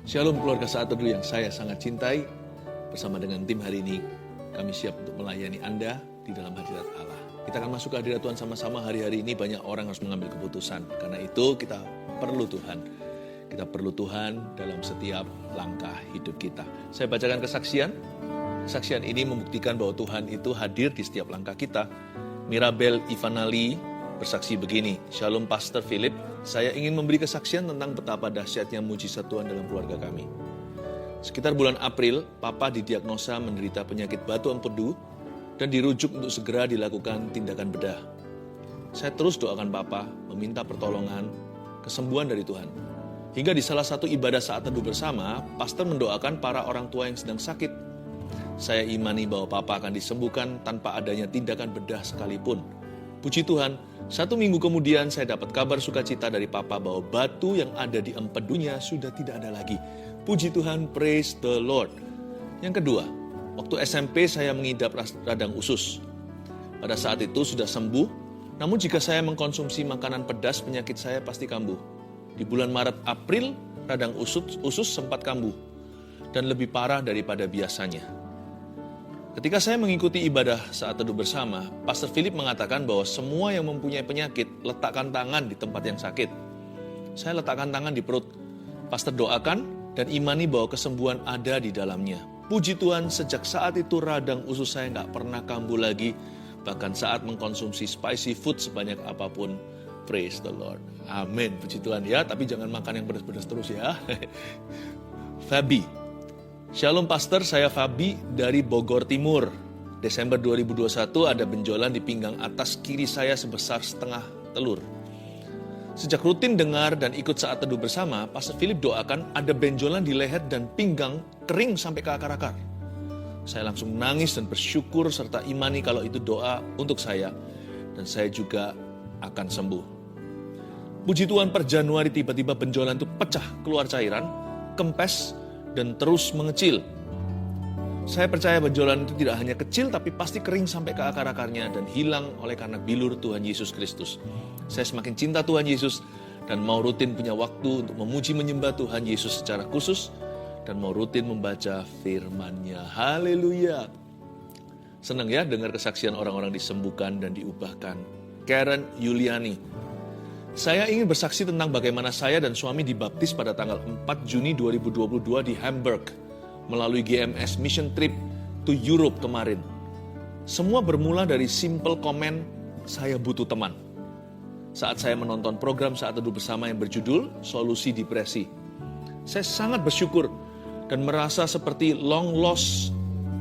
Shalom keluarga Saat Teduh yang saya sangat cintai. Bersama dengan tim hari ini, kami siap untuk melayani Anda di dalam hadirat Allah. Kita akan masuk ke hadirat Tuhan sama-sama. Hari-hari ini banyak orang harus mengambil keputusan. Karena itu kita perlu Tuhan. Kita perlu Tuhan dalam setiap langkah hidup kita. Saya bacakan kesaksian. Kesaksian ini membuktikan bahwa Tuhan itu hadir di setiap langkah kita. Mirabel Ivanali bersaksi begini, Shalom Pastor Philip, saya ingin memberi kesaksian tentang betapa dahsyatnya mujizat Tuhan dalam keluarga kami. Sekitar bulan April, Papa didiagnosa menderita penyakit batu empedu dan dirujuk untuk segera dilakukan tindakan bedah. Saya terus doakan Papa, meminta pertolongan, kesembuhan dari Tuhan. Hingga di salah satu ibadah saat teduh bersama, Pastor mendoakan para orang tua yang sedang sakit. Saya imani bahwa Papa akan disembuhkan tanpa adanya tindakan bedah sekalipun. Puji Tuhan, 1 minggu kemudian saya dapat kabar sukacita dari Papa bahwa batu yang ada di empedunya sudah tidak ada lagi. Puji Tuhan, praise the Lord. Yang kedua, waktu SMP saya mengidap radang usus. Pada saat itu sudah sembuh, namun jika saya mengkonsumsi makanan pedas, penyakit saya pasti kambuh. Di bulan Maret April, radang usus sempat kambuh dan lebih parah daripada biasanya. Ketika saya mengikuti ibadah saat teduh bersama, Pastor Philip mengatakan bahwa semua yang mempunyai penyakit, letakkan tangan di tempat yang sakit. Saya letakkan tangan di perut. Pastor doakan dan imani bahwa kesembuhan ada di dalamnya. Puji Tuhan, sejak saat itu radang usus saya nggak pernah kambuh lagi, bahkan saat mengkonsumsi spicy food sebanyak apapun. Praise the Lord. Amin. Puji Tuhan ya, tapi jangan makan yang pedas-pedas terus ya. Fabi. Shalom Pastor, saya Fabi dari Bogor Timur. Desember 2021 ada benjolan di pinggang atas kiri saya sebesar setengah telur. Sejak rutin dengar dan ikut saat teduh bersama, Pastor Philip doakan ada benjolan di leher dan pinggang kering sampai ke akar-akar. Saya langsung nangis dan bersyukur serta imani kalau itu doa untuk saya. Dan saya juga akan sembuh. Puji Tuhan, per Januari tiba-tiba benjolan itu pecah keluar cairan, kempes, dan terus mengecil. Saya percaya benjolan itu tidak hanya kecil, tapi pasti kering sampai ke akar-akarnya dan hilang oleh karena bilur Tuhan Yesus Kristus. Saya semakin cinta Tuhan Yesus dan mau rutin punya waktu untuk memuji menyembah Tuhan Yesus secara khusus dan mau rutin membaca firman-Nya. Haleluya. Senang ya dengar kesaksian orang-orang disembuhkan dan diubahkan. Karen Yuliani. Saya ingin bersaksi tentang bagaimana saya dan suami dibaptis pada tanggal 4 Juni 2022 di Hamburg melalui GMS Mission Trip to Europe kemarin. Semua bermula dari simple komen, saya butuh teman. Saat saya menonton program Saat Teduh Bersama yang berjudul Solusi Depresi. Saya sangat bersyukur dan merasa seperti long lost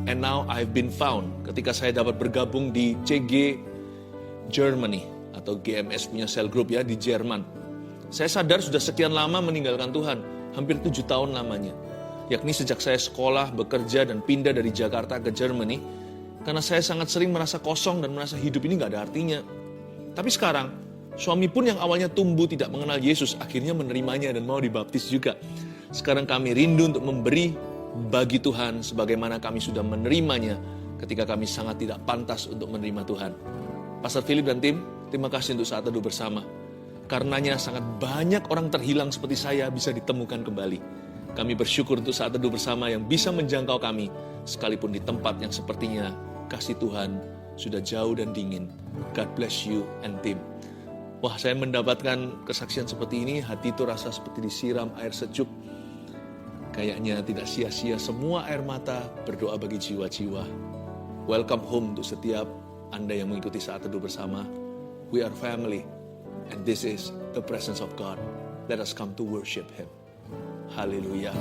and now I've been found ketika saya dapat bergabung di CG Germany. Atau GMS punya sel group ya di Jerman. Saya sadar sudah sekian lama meninggalkan Tuhan, hampir 7 tahun lamanya. Yakni sejak saya sekolah, bekerja, dan pindah dari Jakarta ke Germany, karena saya sangat sering merasa kosong dan merasa hidup ini gak ada artinya. Tapi sekarang, suami pun yang awalnya tumbuh tidak mengenal Yesus, akhirnya menerimanya dan mau dibaptis juga. Sekarang kami rindu untuk memberi bagi Tuhan sebagaimana kami sudah menerimanya ketika kami sangat tidak pantas untuk menerima Tuhan. Pastor Philip dan tim, terima kasih untuk saat teduh bersama. Karenanya sangat banyak orang terhilang seperti saya bisa ditemukan kembali. Kami bersyukur untuk saat teduh bersama yang bisa menjangkau kami, sekalipun di tempat yang sepertinya kasih Tuhan sudah jauh dan dingin. God bless you and team. Wah, saya mendapatkan kesaksian seperti ini, hati itu rasa seperti disiram air sejuk. Kayaknya tidak sia-sia semua air mata berdoa bagi jiwa-jiwa. Welcome home untuk setiap Anda yang mengikuti saat teduh bersama. We are family, and this is the presence of God. Let us come to worship Him. Haleluya.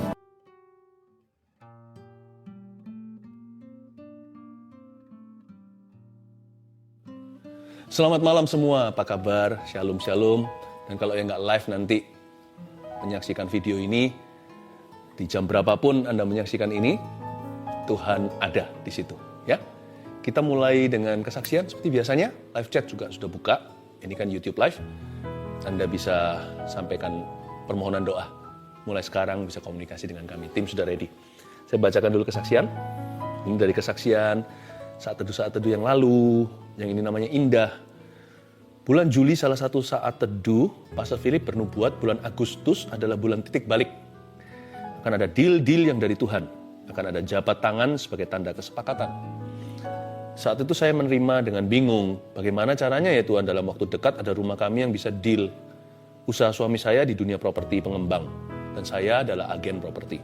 Selamat malam semua, apa kabar? Shalom, shalom. Dan kalau yang nggak live nanti menyaksikan video ini, di jam berapapun Anda menyaksikan ini, Tuhan ada di situ, ya. Kita mulai dengan kesaksian seperti biasanya. Live chat juga sudah buka. Ini kan YouTube Live. Anda bisa sampaikan permohonan doa. Mulai sekarang bisa komunikasi dengan kami. Tim sudah ready. Saya bacakan dulu kesaksian. Ini dari kesaksian saat teduh yang lalu. Yang ini namanya Indah. Bulan Juli salah satu saat teduh, Pastor Philip bernubuat bulan Agustus adalah bulan titik balik. Akan ada deal-deal yang dari Tuhan. Akan ada jabat tangan sebagai tanda kesepakatan. Saat itu saya menerima dengan bingung, bagaimana caranya ya Tuhan dalam waktu dekat ada rumah kami yang bisa deal. Usaha suami saya di dunia properti pengembang, dan saya adalah agen properti.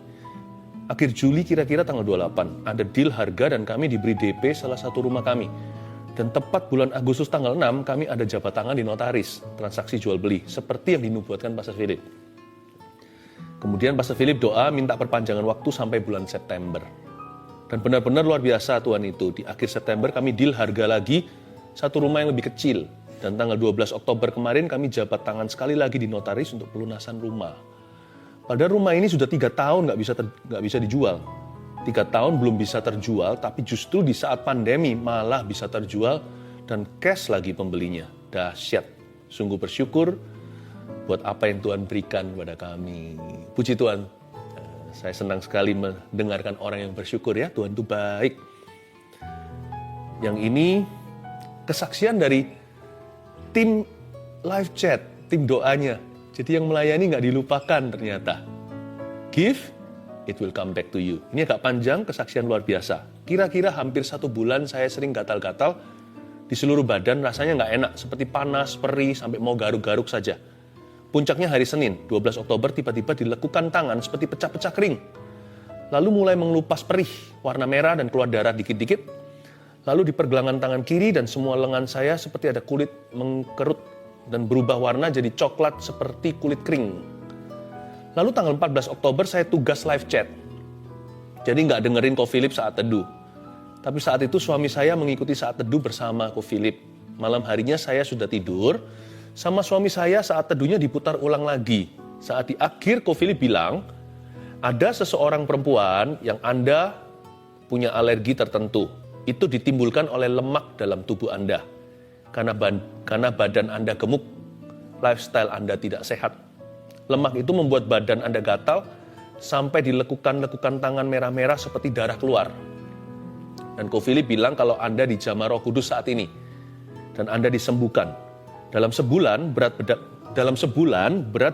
Akhir Juli kira-kira tanggal 28, ada deal harga dan kami diberi DP salah satu rumah kami. Dan tepat bulan Agustus tanggal 6, kami ada jabat tangan di notaris, transaksi jual beli, seperti yang dinubuatkan Pastor Philip. Kemudian Pastor Philip doa minta perpanjangan waktu sampai bulan September. Dan benar-benar luar biasa Tuhan itu. Di akhir September kami deal harga lagi satu rumah yang lebih kecil. Dan tanggal 12 Oktober kemarin kami jabat tangan sekali lagi di notaris untuk pelunasan rumah. Padahal rumah ini sudah 3 tahun nggak bisa dijual. 3 tahun belum bisa terjual, tapi justru di saat pandemi malah bisa terjual dan cash lagi pembelinya. Dahsyat. Sungguh bersyukur buat apa yang Tuhan berikan kepada kami. Puji Tuhan. Saya senang sekali mendengarkan orang yang bersyukur ya, Tuhan itu baik. Yang ini kesaksian dari tim live chat, tim doanya. Jadi yang melayani nggak dilupakan ternyata. Give, it will come back to you. Ini agak panjang, kesaksian luar biasa. Kira-kira hampir 1 bulan saya sering gatal-gatal di seluruh badan, rasanya nggak enak. Seperti panas, perih, sampai mau garuk-garuk saja. Puncaknya hari Senin, 12 Oktober, tiba-tiba dilekukan tangan seperti pecah-pecah kering. Lalu mulai mengelupas perih, warna merah dan keluar darah dikit-dikit. Lalu di pergelangan tangan kiri dan semua lengan saya seperti ada kulit mengkerut dan berubah warna jadi coklat seperti kulit kering. Lalu tanggal 14 Oktober saya tugas live chat. Jadi nggak dengerin Ko Philip saat teduh. Tapi saat itu suami saya mengikuti saat teduh bersama Ko Philip. Malam harinya saya sudah tidur, sama suami saya saat teduhnya diputar ulang lagi. Saat di akhir Ko Philip bilang, ada seseorang perempuan yang Anda punya alergi tertentu. Itu ditimbulkan oleh lemak dalam tubuh Anda. Karena badan Anda gemuk, lifestyle Anda tidak sehat. Lemak itu membuat badan Anda gatal, sampai dilekukan-lekukan tangan merah-merah seperti darah keluar. Dan Ko Philip bilang kalau Anda dijamah Roh Kudus saat ini, dan Anda disembuhkan. Dalam sebulan berat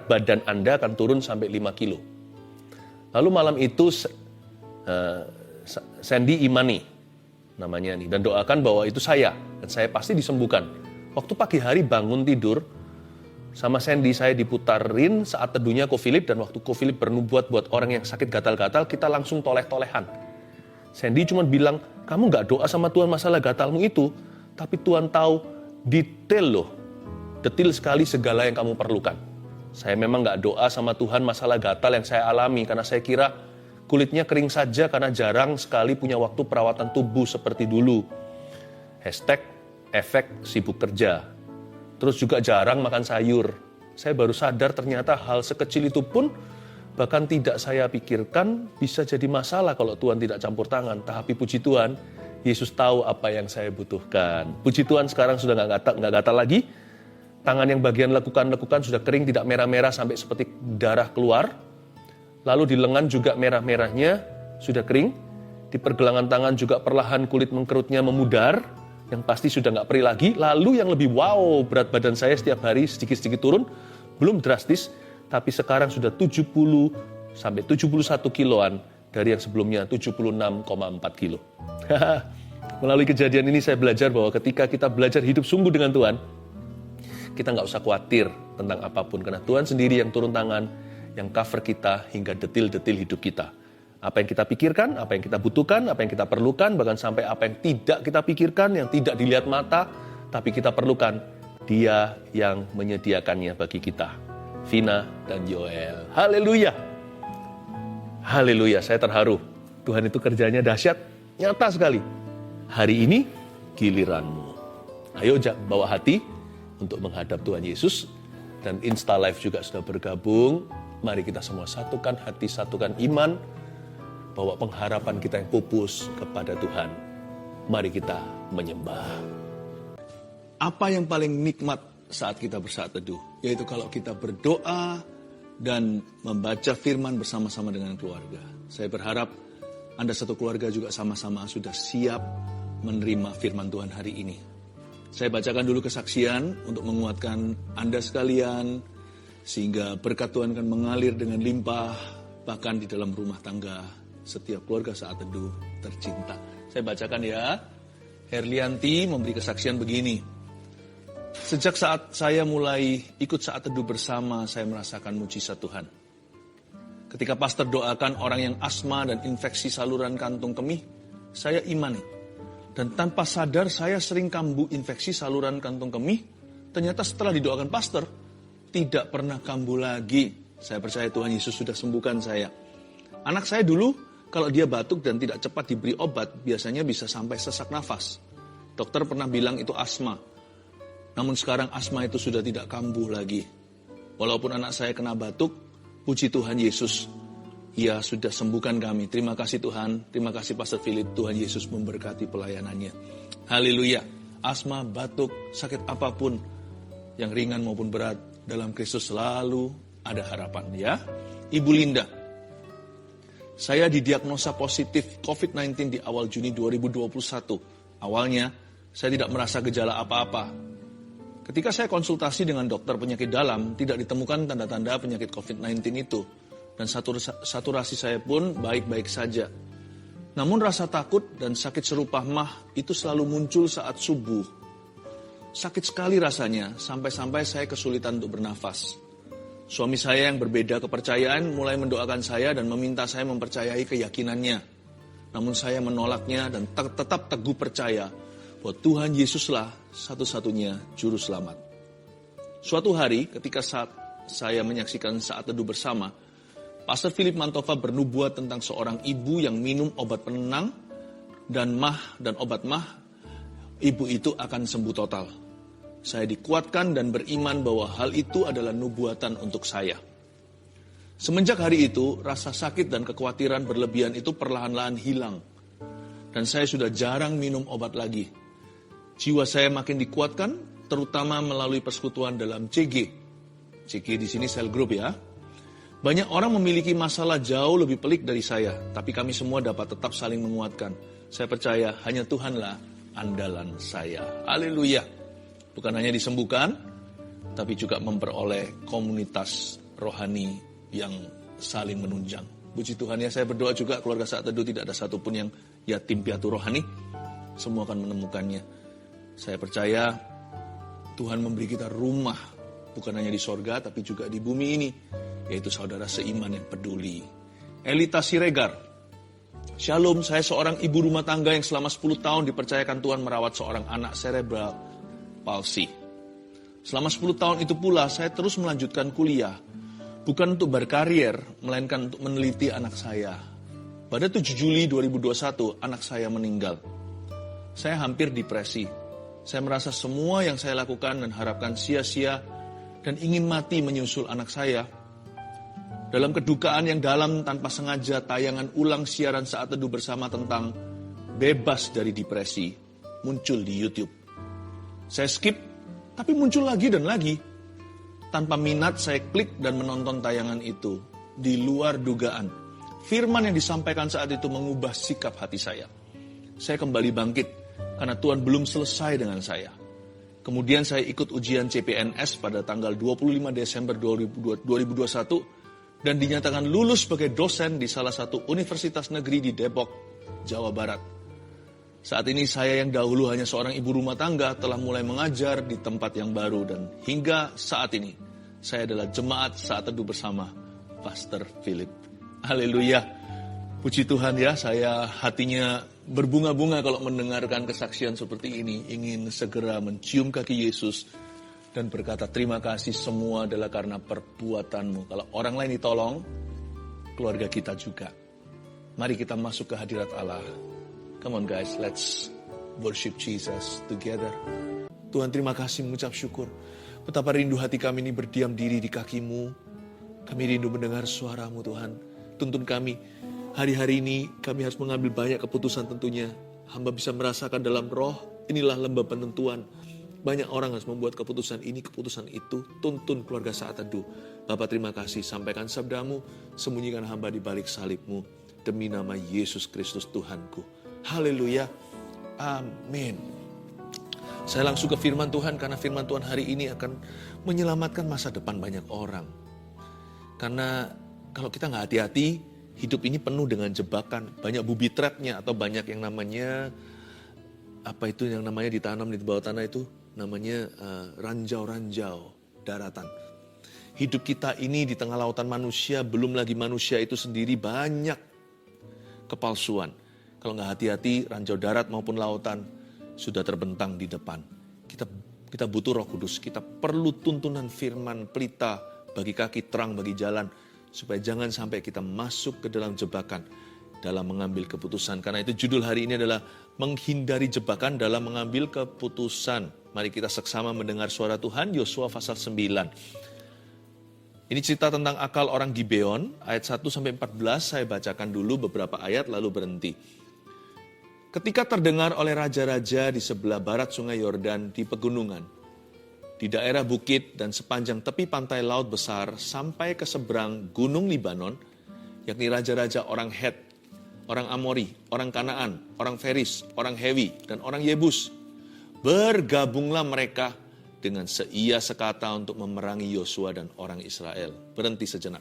badan Anda akan turun sampai 5 kilo. Lalu malam itu Sandy imani namanya nih, dan doakan bahwa itu saya, dan saya pasti disembuhkan. Waktu pagi hari bangun tidur sama Sandy, saya diputarin saat teduhnya Ko Philip, dan waktu Ko Philip bernubuat buat orang yang sakit gatal-gatal, kita langsung toleh-tolehan. Sandy cuma bilang, kamu gak doa sama Tuhan masalah gatalmu itu, tapi Tuhan tahu detail loh. Detil sekali segala yang kamu perlukan. Saya memang gak doa sama Tuhan masalah gatal yang saya alami, karena saya kira kulitnya kering saja karena jarang sekali punya waktu perawatan tubuh seperti dulu. #efek sibuk kerja. Terus juga jarang makan sayur. Saya baru sadar ternyata hal sekecil itu pun bahkan tidak saya pikirkan bisa jadi masalah kalau Tuhan tidak campur tangan. Tapi puji Tuhan, Yesus tahu apa yang saya butuhkan. Puji Tuhan sekarang sudah gak gatal lagi. Tangan yang bagian lekukan sudah kering, tidak merah-merah sampai seperti darah keluar. Lalu di lengan juga merah-merahnya sudah kering. Di pergelangan tangan juga perlahan kulit mengkerutnya memudar. Yang pasti sudah nggak perih lagi. Lalu yang lebih wow, berat badan saya setiap hari sedikit-sedikit turun. Belum drastis, tapi sekarang sudah 70 sampai 71 kiloan dari yang sebelumnya 76,4 kilo. Melalui kejadian ini saya belajar bahwa ketika kita belajar hidup sungguh dengan Tuhan, kita nggak usah khawatir tentang apapun, karena Tuhan sendiri yang turun tangan, yang cover kita hingga detil-detil hidup kita. Apa yang kita pikirkan, apa yang kita butuhkan, apa yang kita perlukan, bahkan sampai apa yang tidak kita pikirkan, yang tidak dilihat mata, tapi kita perlukan, Dia yang menyediakannya bagi kita. Vina dan Yoel. Haleluya. Haleluya, saya terharu. Tuhan itu kerjanya dahsyat, nyata sekali. Hari ini giliranmu. Ayo bawa hati untuk menghadap Tuhan Yesus, dan Insta Live juga sudah bergabung. Mari kita semua satukan hati, satukan iman, bahwa pengharapan kita yang pupus kepada Tuhan. Mari kita menyembah. Apa yang paling nikmat saat kita bersaat teduh? Yaitu kalau kita berdoa dan membaca firman bersama-sama dengan keluarga. Saya berharap Anda satu keluarga juga sama-sama sudah siap menerima firman Tuhan hari ini. Saya bacakan dulu kesaksian untuk menguatkan Anda sekalian, sehingga berkat Tuhan akan mengalir dengan limpah bahkan di dalam rumah tangga setiap keluarga Saat Teduh tercinta. Saya bacakan ya. Herlianti memberi kesaksian begini. Sejak saat saya mulai ikut Saat Teduh bersama, saya merasakan mujizat Tuhan. Ketika pastor doakan orang yang asma dan infeksi saluran kantung kemih, saya imani. Dan tanpa sadar saya sering kambuh infeksi saluran kantung kemih. Ternyata setelah didoakan pastor, tidak pernah kambuh lagi. Saya percaya Tuhan Yesus sudah sembuhkan saya. Anak saya dulu, kalau dia batuk dan tidak cepat diberi obat, biasanya bisa sampai sesak nafas. Dokter pernah bilang itu asma. Namun sekarang asma itu sudah tidak kambuh lagi. Walaupun anak saya kena batuk, puji Tuhan Yesus, Ia sudah sembuhkan kami. Terima kasih Tuhan, terima kasih Pastor Philip, Tuhan Yesus memberkati pelayanannya. Haleluya. Asma, batuk, sakit apapun, yang ringan maupun berat, dalam Kristus selalu ada harapan ya. Ibu Linda, saya didiagnosa positif COVID-19 di awal Juni 2021. Awalnya, saya tidak merasa gejala apa-apa. Ketika saya konsultasi dengan dokter penyakit dalam, tidak ditemukan tanda-tanda penyakit COVID-19 itu. Dan saturasi saya pun baik-baik saja. Namun rasa takut dan sakit serupa MAH itu selalu muncul saat subuh. Sakit sekali rasanya, sampai-sampai saya kesulitan untuk bernafas. Suami saya yang berbeda kepercayaan mulai mendoakan saya dan meminta saya mempercayai keyakinannya. Namun saya menolaknya dan tetap teguh percaya bahwa Tuhan Yesuslah satu-satunya juru selamat. Suatu hari ketika saat saya menyaksikan Saat Teduh bersama, Pastor Philip Mantova bernubuat tentang seorang ibu yang minum obat penenang dan obat MAH, ibu itu akan sembuh total. Saya dikuatkan dan beriman bahwa hal itu adalah nubuatan untuk saya. Semenjak hari itu, rasa sakit dan kekhawatiran berlebihan itu perlahan-lahan hilang. Dan saya sudah jarang minum obat lagi. Jiwa saya makin dikuatkan, terutama melalui persekutuan dalam CG. CG di sini cell group ya. Banyak orang memiliki masalah jauh lebih pelik dari saya, tapi kami semua dapat tetap saling menguatkan. Saya percaya hanya Tuhanlah andalan saya. Haleluya. Bukan hanya disembuhkan, tapi juga memperoleh komunitas rohani yang saling menunjang. Puji Tuhan ya, saya berdoa juga keluarga Saat Teduh tidak ada satupun yang yatim piatu rohani. Semua akan menemukannya. Saya percaya Tuhan memberi kita rumah, bukan hanya di sorga, tapi juga di bumi ini, yaitu saudara seiman yang peduli. Elita Siregar, Shalom, saya seorang ibu rumah tangga yang selama 10 tahun dipercayakan Tuhan merawat seorang anak cerebral palsy. Selama 10 tahun itu pula saya terus melanjutkan kuliah, bukan untuk berkarier, melainkan untuk meneliti anak saya. Pada 7 Juli 2021, anak saya meninggal. Saya hampir depresi. Saya merasa semua yang saya lakukan dan harapkan sia-sia dan ingin mati menyusul anak saya. Dalam kedukaan yang dalam tanpa sengaja, tayangan ulang siaran Saat Teduh bersama tentang bebas dari depresi muncul di YouTube. Saya skip, tapi muncul lagi dan lagi. Tanpa minat saya klik dan menonton tayangan itu. Di luar dugaan, firman yang disampaikan saat itu mengubah sikap hati saya. Saya kembali bangkit karena Tuhan belum selesai dengan saya. Kemudian saya ikut ujian CPNS pada tanggal 25 Desember 2021 dan dinyatakan lulus sebagai dosen di salah satu universitas negeri di Depok, Jawa Barat. Saat ini saya yang dahulu hanya seorang ibu rumah tangga telah mulai mengajar di tempat yang baru dan hingga saat ini saya adalah jemaat Saat Teduh bersama Pastor Philip. Haleluya. Puji Tuhan ya, saya hatinya berbunga-bunga kalau mendengarkan kesaksian seperti ini. Ingin segera mencium kaki Yesus dan berkata terima kasih, semua adalah karena perbuatanmu. Kalau orang lain ditolong, keluarga kita juga. Mari kita masuk ke hadirat Allah. Come on guys, let's worship Jesus together. Tuhan, terima kasih, mengucap syukur. Betapa rindu hati kami ini berdiam diri di kaki-Mu. Kami rindu mendengar suara-Mu Tuhan. Tuntun kami. Hari-hari ini kami harus mengambil banyak keputusan tentunya. Hamba bisa merasakan dalam roh, inilah lembah penentuan. Banyak orang harus membuat keputusan ini, keputusan itu. Tuntun keluarga Saat Teduh. Bapak terima kasih, sampaikan sabda-Mu. Sembunyikan hamba di balik salib-Mu. Demi nama Yesus Kristus Tuhanku. Haleluya. Amin. Saya langsung ke firman Tuhan karena firman Tuhan hari ini akan menyelamatkan masa depan banyak orang. Karena kalau kita nggak hati-hati, hidup ini penuh dengan jebakan. Banyak booby trapnya atau banyak yang namanya, apa itu yang namanya ditanam di bawah tanah itu? Namanya ranjau-ranjau daratan. Hidup kita ini di tengah lautan manusia, belum lagi manusia itu sendiri banyak kepalsuan. Kalau nggak hati-hati, ranjau darat maupun lautan sudah terbentang di depan. Kita butuh Roh Kudus, kita perlu tuntunan firman pelita bagi kaki, terang bagi jalan, supaya jangan sampai kita masuk ke dalam jebakan dalam mengambil keputusan. Karena itu judul hari ini adalah menghindari jebakan dalam mengambil keputusan. Mari kita seksama mendengar suara Tuhan, Yosua pasal 9. Ini cerita tentang akal orang Gibeon, ayat 1-14, saya bacakan dulu beberapa ayat lalu berhenti. Ketika terdengar oleh raja-raja di sebelah barat sungai Yordan di pegunungan, di daerah bukit dan sepanjang tepi pantai laut besar sampai ke seberang gunung Libanon, yakni raja-raja orang Het, orang Amori, orang Kanaan, orang Feris, orang Hewi, dan orang Yebus, bergabunglah mereka dengan seia sekata untuk memerangi Yosua dan orang Israel. Berhenti sejenak.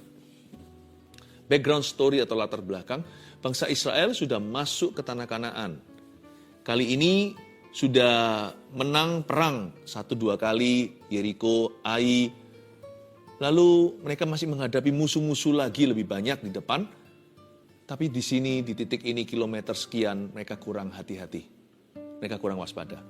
Background story atau latar belakang, bangsa Israel sudah masuk ke tanah Kanaan. Kali ini sudah menang perang 1-2 kali, Yeriko, Ai. Lalu mereka masih menghadapi musuh-musuh lagi lebih banyak di depan. Tapi di sini, di titik ini, kilometer sekian, mereka kurang hati-hati. Mereka kurang waspada.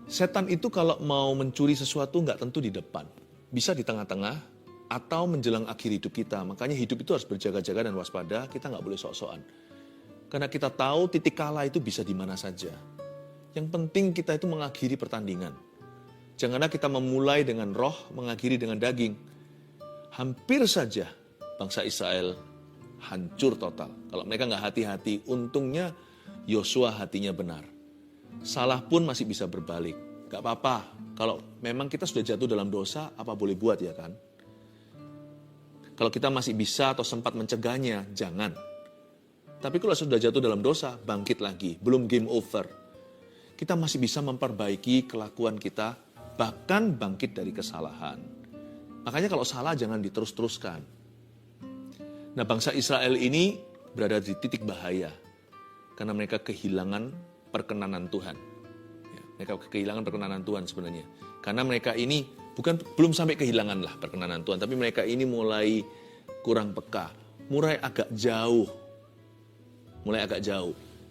Setan itu kalau mau mencuri sesuatu nggak tentu di depan. Bisa di tengah-tengah atau menjelang akhir hidup kita. Makanya hidup itu harus berjaga-jaga dan waspada, kita nggak boleh sok-sokan. Karena kita tahu titik kalah itu bisa di mana saja. Yang penting kita itu mengakhiri pertandingan. Janganlah kita memulai dengan roh, mengakhiri dengan daging. Hampir saja bangsa Israel hancur total. Kalau mereka nggak hati-hati, untungnya Yosua hatinya benar. Salah pun masih bisa berbalik. Gak apa-apa, kalau memang kita sudah jatuh dalam dosa, apa boleh buat ya kan? Kalau kita masih bisa atau sempat mencegahnya, jangan. Tapi kalau sudah jatuh dalam dosa, bangkit lagi, belum game over. Kita masih bisa memperbaiki kelakuan kita, bahkan bangkit dari kesalahan. Makanya kalau salah jangan diterus-teruskan. Nah, bangsa Israel ini berada di titik bahaya, karena mereka kehilangan perkenanan Tuhan. Ya, mereka kehilangan perkenanan Tuhan sebenarnya. Karena mereka ini belum sampai kehilangan lah perkenanan Tuhan, tapi mereka ini mulai kurang peka, mulai agak jauh.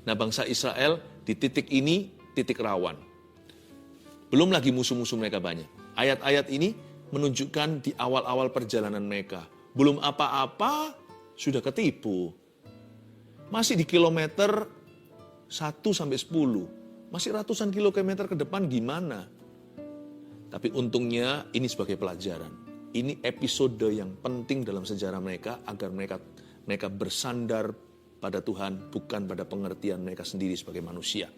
Nah, bangsa Israel di titik ini titik rawan. Belum lagi musuh-musuh mereka banyak. Ayat-ayat ini menunjukkan di awal-awal perjalanan mereka. Belum apa-apa sudah ketipu. Masih di kilometer 1-10. Masih ratusan kilometer ke depan gimana? Tapi untungnya ini sebagai pelajaran. Ini episode yang penting dalam sejarah mereka agar mereka bersandar pada Tuhan, bukan pada pengertian mereka sendiri sebagai manusia.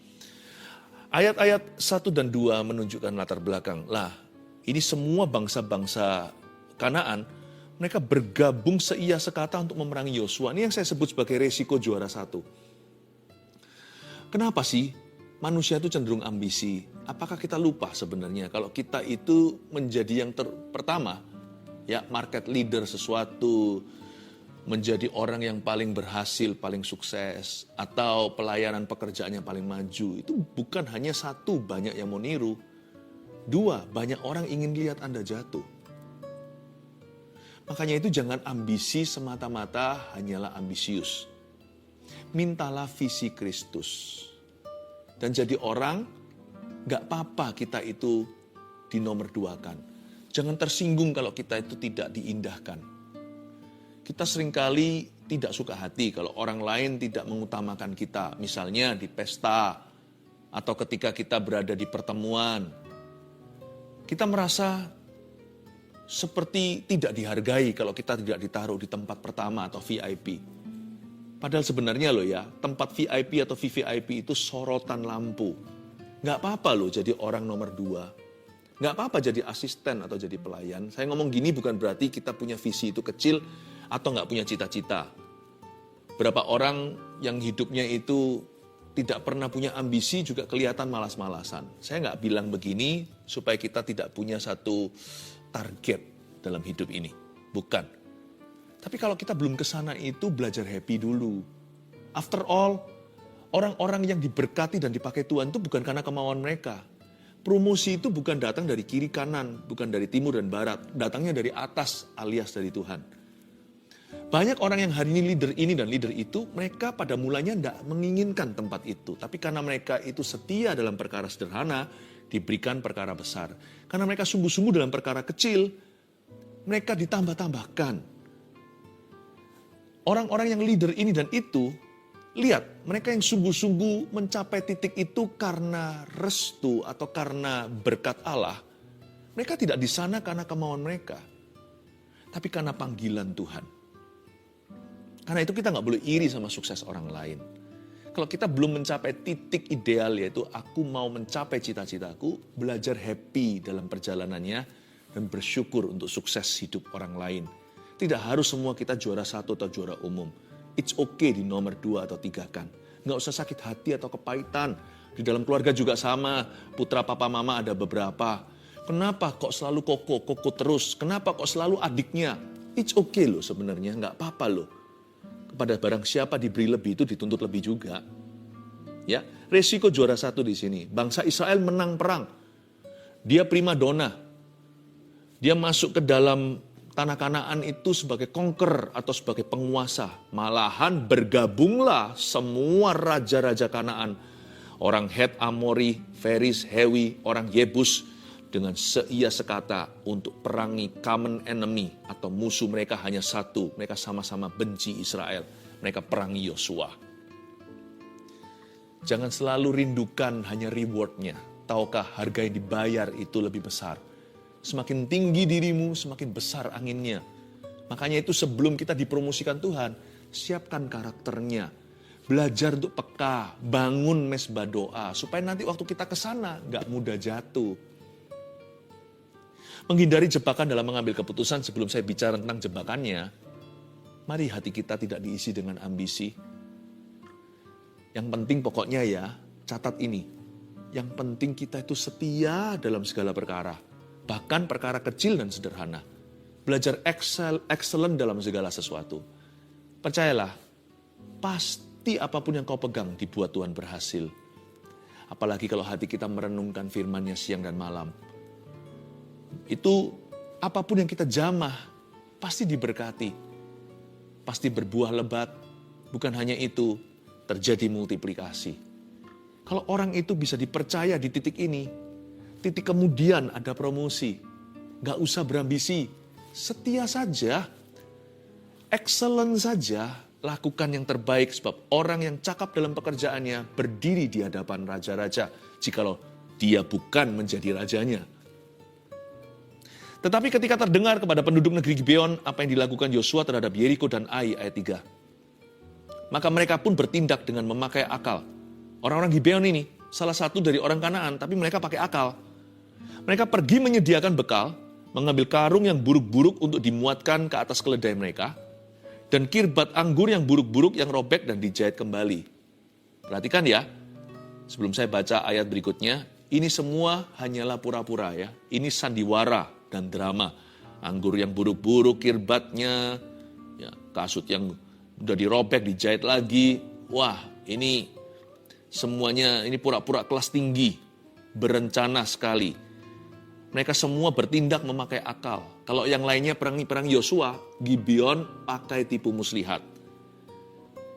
Ayat-ayat 1 dan 2 menunjukkan latar belakang. Lah, ini semua bangsa-bangsa Kanaan, mereka bergabung seia sekata untuk memerangi Yosua. Ini yang saya sebut sebagai resiko juara 1. Kenapa sih manusia itu cenderung ambisi? Apakah kita lupa sebenarnya kalau kita itu menjadi yang pertama, ya market leader sesuatu, menjadi orang yang paling berhasil, paling sukses, atau pelayanan pekerjaannya paling maju, itu bukan hanya satu, banyak yang mau niru. 2, banyak orang ingin lihat Anda jatuh. Makanya itu jangan ambisi semata-mata hanyalah ambisius. Mintalah visi Kristus. Dan jadi orang, gak apa-apa kita itu dinomor 2-kan. Jangan tersinggung kalau kita itu tidak diindahkan. Kita seringkali tidak suka hati kalau orang lain tidak mengutamakan kita. Misalnya di pesta, atau ketika kita berada di pertemuan. Kita merasa seperti tidak dihargai kalau kita tidak ditaruh di tempat pertama atau VIP. Padahal sebenarnya loh ya, tempat VIP atau VVIP itu sorotan lampu. Nggak apa-apa loh jadi orang nomor 2. Nggak apa-apa jadi asisten atau jadi pelayan. Saya ngomong gini bukan berarti kita punya visi itu kecil atau nggak punya cita-cita. Berapa orang yang hidupnya itu tidak pernah punya ambisi juga kelihatan malas-malasan. Saya nggak bilang begini supaya kita tidak punya satu target dalam hidup ini. Bukan. Tapi kalau kita belum ke sana itu belajar happy dulu. After all, orang-orang yang diberkati dan dipakai Tuhan itu bukan karena kemauan mereka. Promosi itu bukan datang dari kiri kanan, bukan dari timur dan barat. Datangnya dari atas alias dari Tuhan. Banyak orang yang hari ini dan leader itu, mereka pada mulanya tidak menginginkan tempat itu. Tapi karena mereka itu setia dalam perkara sederhana, diberikan perkara besar. Karena mereka sungguh-sungguh dalam perkara kecil, mereka ditambah-tambahkan. Orang-orang yang leader ini dan itu, lihat, mereka yang sungguh-sungguh mencapai titik itu karena restu atau karena berkat Allah. Mereka tidak di sana karena kemauan mereka, tapi karena panggilan Tuhan. Karena itu kita nggak boleh iri sama sukses orang lain. Kalau kita belum mencapai titik ideal, yaitu aku mau mencapai cita-citaku, belajar happy dalam perjalanannya, dan bersyukur untuk sukses hidup orang lain. Tidak harus semua kita juara 1 atau juara umum. It's okay di nomor 2 atau 3 kan. Nggak usah sakit hati atau kepahitan. Di dalam keluarga juga sama. Putra papa mama ada beberapa. Kenapa kok selalu koko terus? Kenapa kok selalu adiknya? It's okay loh sebenarnya, nggak apa-apa loh. Kepada barang siapa diberi lebih itu dituntut lebih juga. Ya, resiko juara 1 di sini. Bangsa Israel menang perang. Dia primadona. Dia masuk ke dalam tanah Kanaan itu sebagai conqueror atau sebagai penguasa. Malahan bergabunglah semua raja-raja Kanaan. Orang Het, Amori, Feris, Hewi, orang Yebus dengan seia sekata untuk perangi common enemy atau musuh mereka hanya satu. Mereka sama-sama benci Israel. Mereka perangi Yosua. Jangan selalu rindukan hanya rewardnya. Tahukah harga yang dibayar itu lebih besar? Semakin tinggi dirimu, semakin besar anginnya. Makanya itu sebelum kita dipromosikan Tuhan, siapkan karakternya. Belajar untuk peka, bangun mesbah doa. Supaya nanti waktu kita ke sana, gak mudah jatuh. Menghindari jebakan dalam mengambil keputusan sebelum saya bicara tentang jebakannya. Mari hati kita tidak diisi dengan ambisi. Yang penting pokoknya ya, catat ini. Yang penting kita itu setia dalam segala perkara. Bahkan perkara kecil dan sederhana. Belajar excellent dalam segala sesuatu. Percayalah, pasti apapun yang kau pegang dibuat Tuhan berhasil. Apalagi kalau hati kita merenungkan firman-Nya siang dan malam. Itu apapun yang kita jamah, pasti diberkati. Pasti berbuah lebat. Bukan hanya itu, terjadi multiplikasi. Kalau orang itu bisa dipercaya di titik ini, titik kemudian ada promosi. Gak usah berambisi. Setia saja. Excellent saja. Lakukan yang terbaik. Sebab orang yang cakap dalam pekerjaannya berdiri di hadapan raja-raja. Jikalau dia bukan menjadi rajanya. Tetapi ketika terdengar kepada penduduk negeri Gibeon apa yang dilakukan Yosua terhadap Yeriko dan Ai, ayat 3. Maka mereka pun bertindak dengan memakai akal. Orang-orang Gibeon ini salah satu dari orang Kanaan, tapi mereka pakai akal. Mereka pergi menyediakan bekal, mengambil karung yang buruk-buruk untuk dimuatkan ke atas keledai mereka, dan kirbat anggur yang buruk-buruk yang robek dan dijahit kembali. Perhatikan ya, sebelum saya baca ayat berikutnya, ini semua hanyalah pura-pura ya. Ini sandiwara dan drama. Anggur yang buruk-buruk, kirbatnya, ya, kasut yang udah dirobek, dijahit lagi. Wah, ini semuanya ini pura-pura kelas tinggi, berencana sekali. Mereka semua bertindak memakai akal. Kalau yang lainnya perangi Yosua, Gibeon pakai tipu muslihat.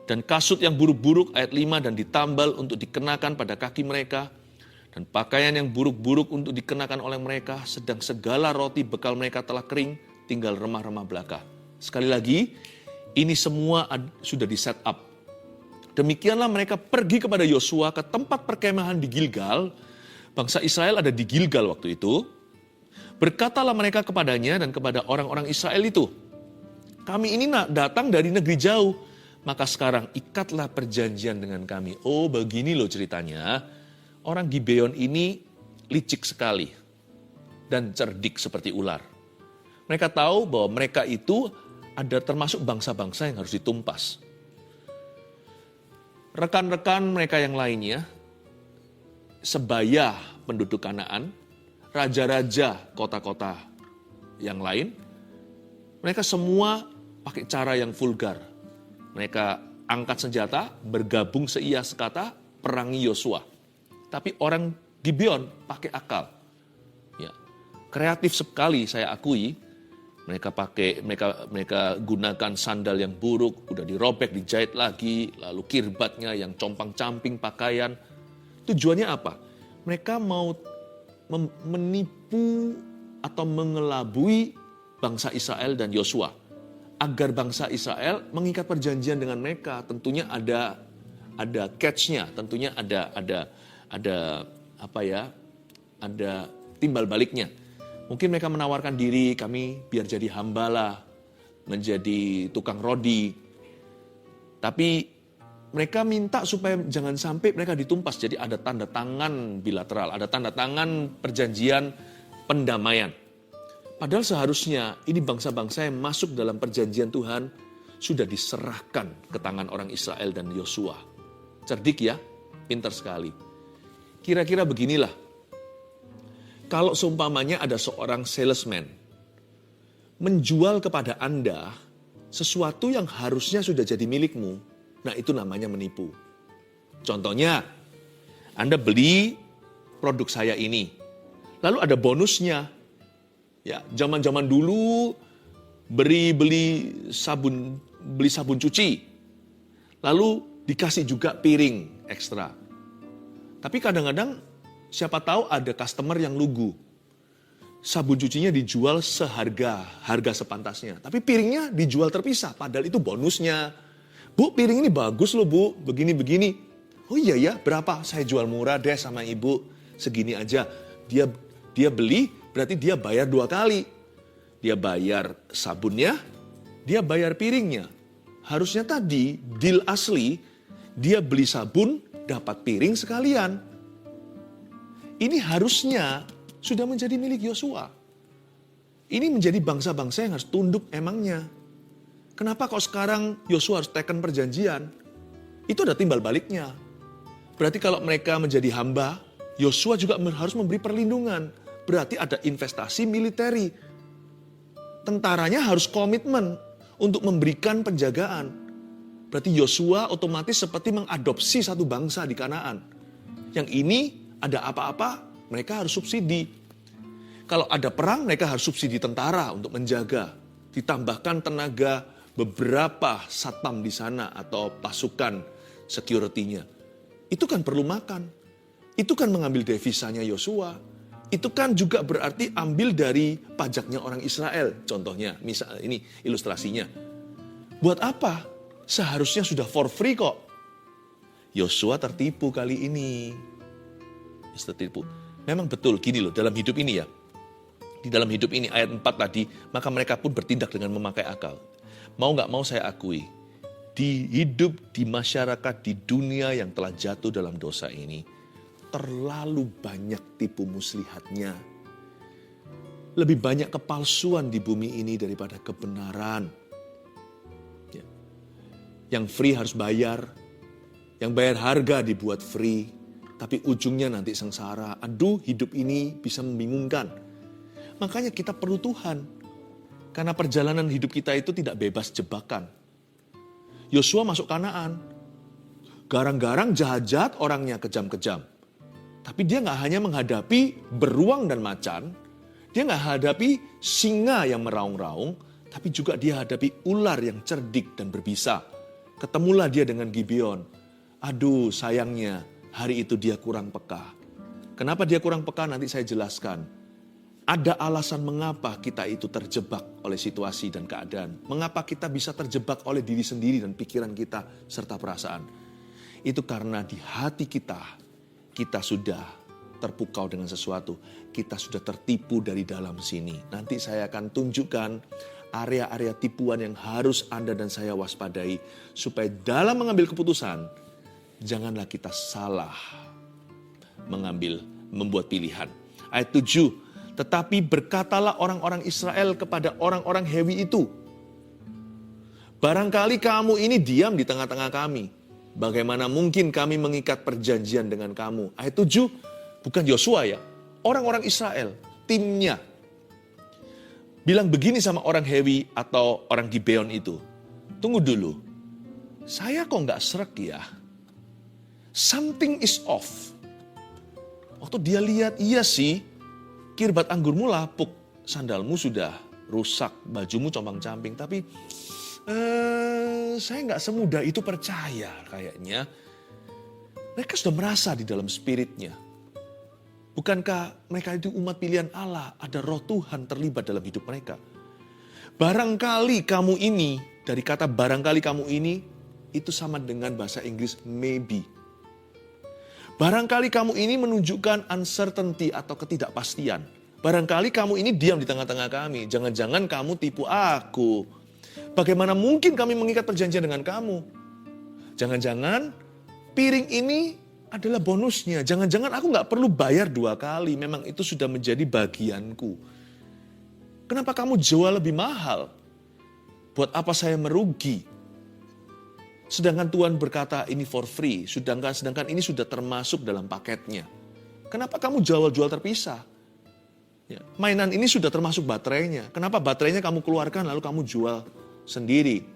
Dan kasut yang buruk-buruk ayat 5 dan ditambal untuk dikenakan pada kaki mereka. Dan pakaian yang buruk-buruk untuk dikenakan oleh mereka. Sedang segala roti bekal mereka telah kering, tinggal remah-remah belaka. Sekali lagi, ini semua sudah di set up. Demikianlah mereka pergi kepada Yosua ke tempat perkemahan di Gilgal. Bangsa Israel ada di Gilgal waktu itu. Berkatalah mereka kepadanya dan kepada orang-orang Israel itu, kami ini datang dari negeri jauh, maka sekarang ikatlah perjanjian dengan kami. Oh, begini loh ceritanya. Orang Gibeon ini licik sekali dan cerdik seperti ular. Mereka tahu bahwa mereka itu ada termasuk bangsa-bangsa yang harus ditumpas. Rekan-rekan mereka yang lainnya, sebaya penduduk Kanaan, raja-raja kota-kota yang lain, mereka semua pakai cara yang vulgar. Mereka angkat senjata, bergabung seia sekata, perangi Yosua. Tapi orang Gibeon pakai akal. Ya. Kreatif sekali saya akui. Mereka gunakan sandal yang buruk, udah dirobek, dijahit lagi, lalu kirbatnya yang compang-camping pakaian. Tujuannya apa? Mereka mau menipu atau mengelabui bangsa Israel dan Yosua. Agar bangsa Israel mengikat perjanjian dengan mereka, tentunya ada catch-nya, tentunya ada timbal baliknya. Mungkin mereka menawarkan diri, kami biar jadi hambalah, menjadi tukang rodi. Tapi mereka minta supaya jangan sampai mereka ditumpas. Jadi ada tanda tangan bilateral, ada tanda tangan perjanjian pendamaian. Padahal seharusnya ini bangsa-bangsa yang masuk dalam perjanjian Tuhan sudah diserahkan ke tangan orang Israel dan Yosua. Cerdik ya, pintar sekali. Kira-kira beginilah. Kalau seumpamanya ada seorang salesman menjual kepada Anda sesuatu yang harusnya sudah jadi milikmu, nah itu namanya menipu. Contohnya, Anda beli produk saya ini, lalu ada bonusnya. Ya, zaman-zaman dulu beli sabun cuci, lalu dikasih juga piring ekstra. Tapi kadang-kadang siapa tahu ada customer yang lugu. Sabun cucinya dijual harga sepantasnya. Tapi piringnya dijual terpisah, padahal itu bonusnya. Bu, piring ini bagus loh bu, begini-begini. Oh iya ya, berapa? Saya jual murah deh sama ibu, segini aja. Dia beli, berarti dia bayar 2 kali. Dia bayar sabunnya, dia bayar piringnya. Harusnya tadi, deal asli, dia beli sabun, dapat piring sekalian. Ini harusnya sudah menjadi milik Yosua. Ini menjadi bangsa-bangsa yang harus tunduk emangnya. Kenapa kok sekarang Yosua harus teken perjanjian? Itu ada timbal baliknya. Berarti kalau mereka menjadi hamba, Yosua juga harus memberi perlindungan. Berarti ada investasi militeri. Tentaranya harus komitmen untuk memberikan penjagaan. Berarti Yosua otomatis seperti mengadopsi satu bangsa di Kanaan. Yang ini ada apa-apa, mereka harus subsidi. Kalau ada perang, mereka harus subsidi tentara untuk menjaga. Ditambahkan tenaga beberapa satpam di sana atau pasukan security-nya. Itu kan perlu makan. Itu kan mengambil devisanya Yosua. Itu kan juga berarti ambil dari pajaknya orang Israel. Contohnya, misal ini ilustrasinya. Buat apa? Seharusnya sudah for free kok. Yosua tertipu kali ini. Tertipu. Memang betul gini loh, dalam hidup ini ya. Di dalam hidup ini ayat 4 tadi, maka mereka pun bertindak dengan memakai akal. Mau gak mau saya akui, di hidup, di masyarakat, di dunia yang telah jatuh dalam dosa ini, terlalu banyak tipu muslihatnya. Lebih banyak kepalsuan di bumi ini daripada kebenaran. Ya. Yang free harus bayar, yang bayar harga dibuat free, tapi ujungnya nanti sengsara. Aduh, hidup ini bisa membingungkan. Makanya kita perlu Tuhan. Karena perjalanan hidup kita itu tidak bebas jebakan. Yosua masuk Kanaan. Garang-garang, jahat-jahat, orangnya kejam-kejam. Tapi dia gak hanya menghadapi beruang dan macan. Dia gak hadapi singa yang meraung-raung. Tapi juga dia hadapi ular yang cerdik dan berbisa. Ketemulah dia dengan Gibeon. Aduh, sayangnya. Hari itu dia kurang peka. Kenapa dia kurang peka? Nanti saya jelaskan. Ada alasan mengapa kita itu terjebak oleh situasi dan keadaan. Mengapa kita bisa terjebak oleh diri sendiri dan pikiran kita serta perasaan. Itu karena di hati kita sudah terpukau dengan sesuatu. Kita sudah tertipu dari dalam sini. Nanti saya akan tunjukkan area-area tipuan yang harus Anda dan saya waspadai. Supaya dalam mengambil keputusan, janganlah kita salah membuat pilihan. Ayat 7, tetapi berkatalah orang-orang Israel kepada orang-orang Hewi itu, barangkali kamu ini diam di tengah-tengah kami. Bagaimana mungkin kami mengikat perjanjian dengan kamu? Ayat 7, bukan Yosua ya, orang-orang Israel, timnya. bilang begini sama orang Hewi atau orang Gibeon itu. Tunggu dulu, saya kok nggak srek ya? Something is off. Waktu dia lihat, iya sih, kirbat anggurmu lapuk, sandalmu sudah rusak, bajumu compang-camping. Tapi saya nggak semudah itu percaya kayaknya. Mereka sudah merasa di dalam spiritnya. Bukankah mereka itu umat pilihan Allah, ada roh Tuhan terlibat dalam hidup mereka. Barangkali kamu ini, dari kata barangkali kamu ini, itu sama dengan bahasa Inggris maybe. Barangkali kamu ini menunjukkan uncertainty atau ketidakpastian. Barangkali kamu ini diam di tengah-tengah kami. Jangan-jangan kamu tipu aku. Bagaimana mungkin kami mengikat perjanjian dengan kamu? Jangan-jangan piring ini adalah bonusnya. Jangan-jangan aku nggak perlu bayar 2 kali. Memang itu sudah menjadi bagianku. Kenapa kamu jual lebih mahal? Buat apa saya merugi? Sedangkan Tuhan berkata ini for free. Sedangkan ini sudah termasuk dalam paketnya. Kenapa kamu jual terpisah? Ya, mainan ini sudah termasuk baterainya. Kenapa baterainya kamu keluarkan lalu kamu jual sendiri?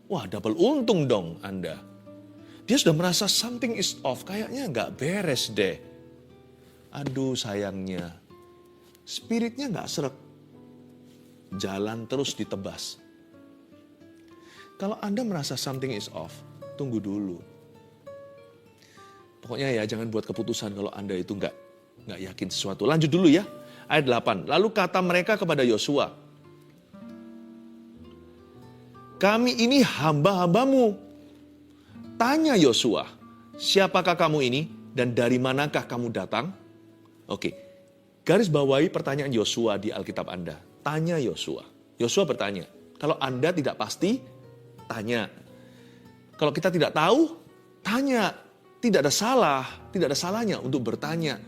Wah, double untung dong Anda. Dia sudah merasa something is off. Kayaknya nggak beres deh. Aduh sayangnya. Spiritnya nggak srek. Jalan terus ditebas. Kalau Anda merasa something is off, tunggu dulu. Pokoknya ya jangan buat keputusan kalau Anda itu nggak yakin sesuatu. Lanjut dulu ya. Ayat 8. Lalu kata mereka kepada Yosua, kami ini hamba-hambamu. Tanya Yosua, siapakah kamu ini dan dari manakah kamu datang? Oke, garis bawahi pertanyaan Yosua di Alkitab Anda. Tanya Yosua. Yosua bertanya, kalau Anda tidak pasti, tanya. Kalau kita tidak tahu, tanya. Tidak ada salahnya untuk bertanya.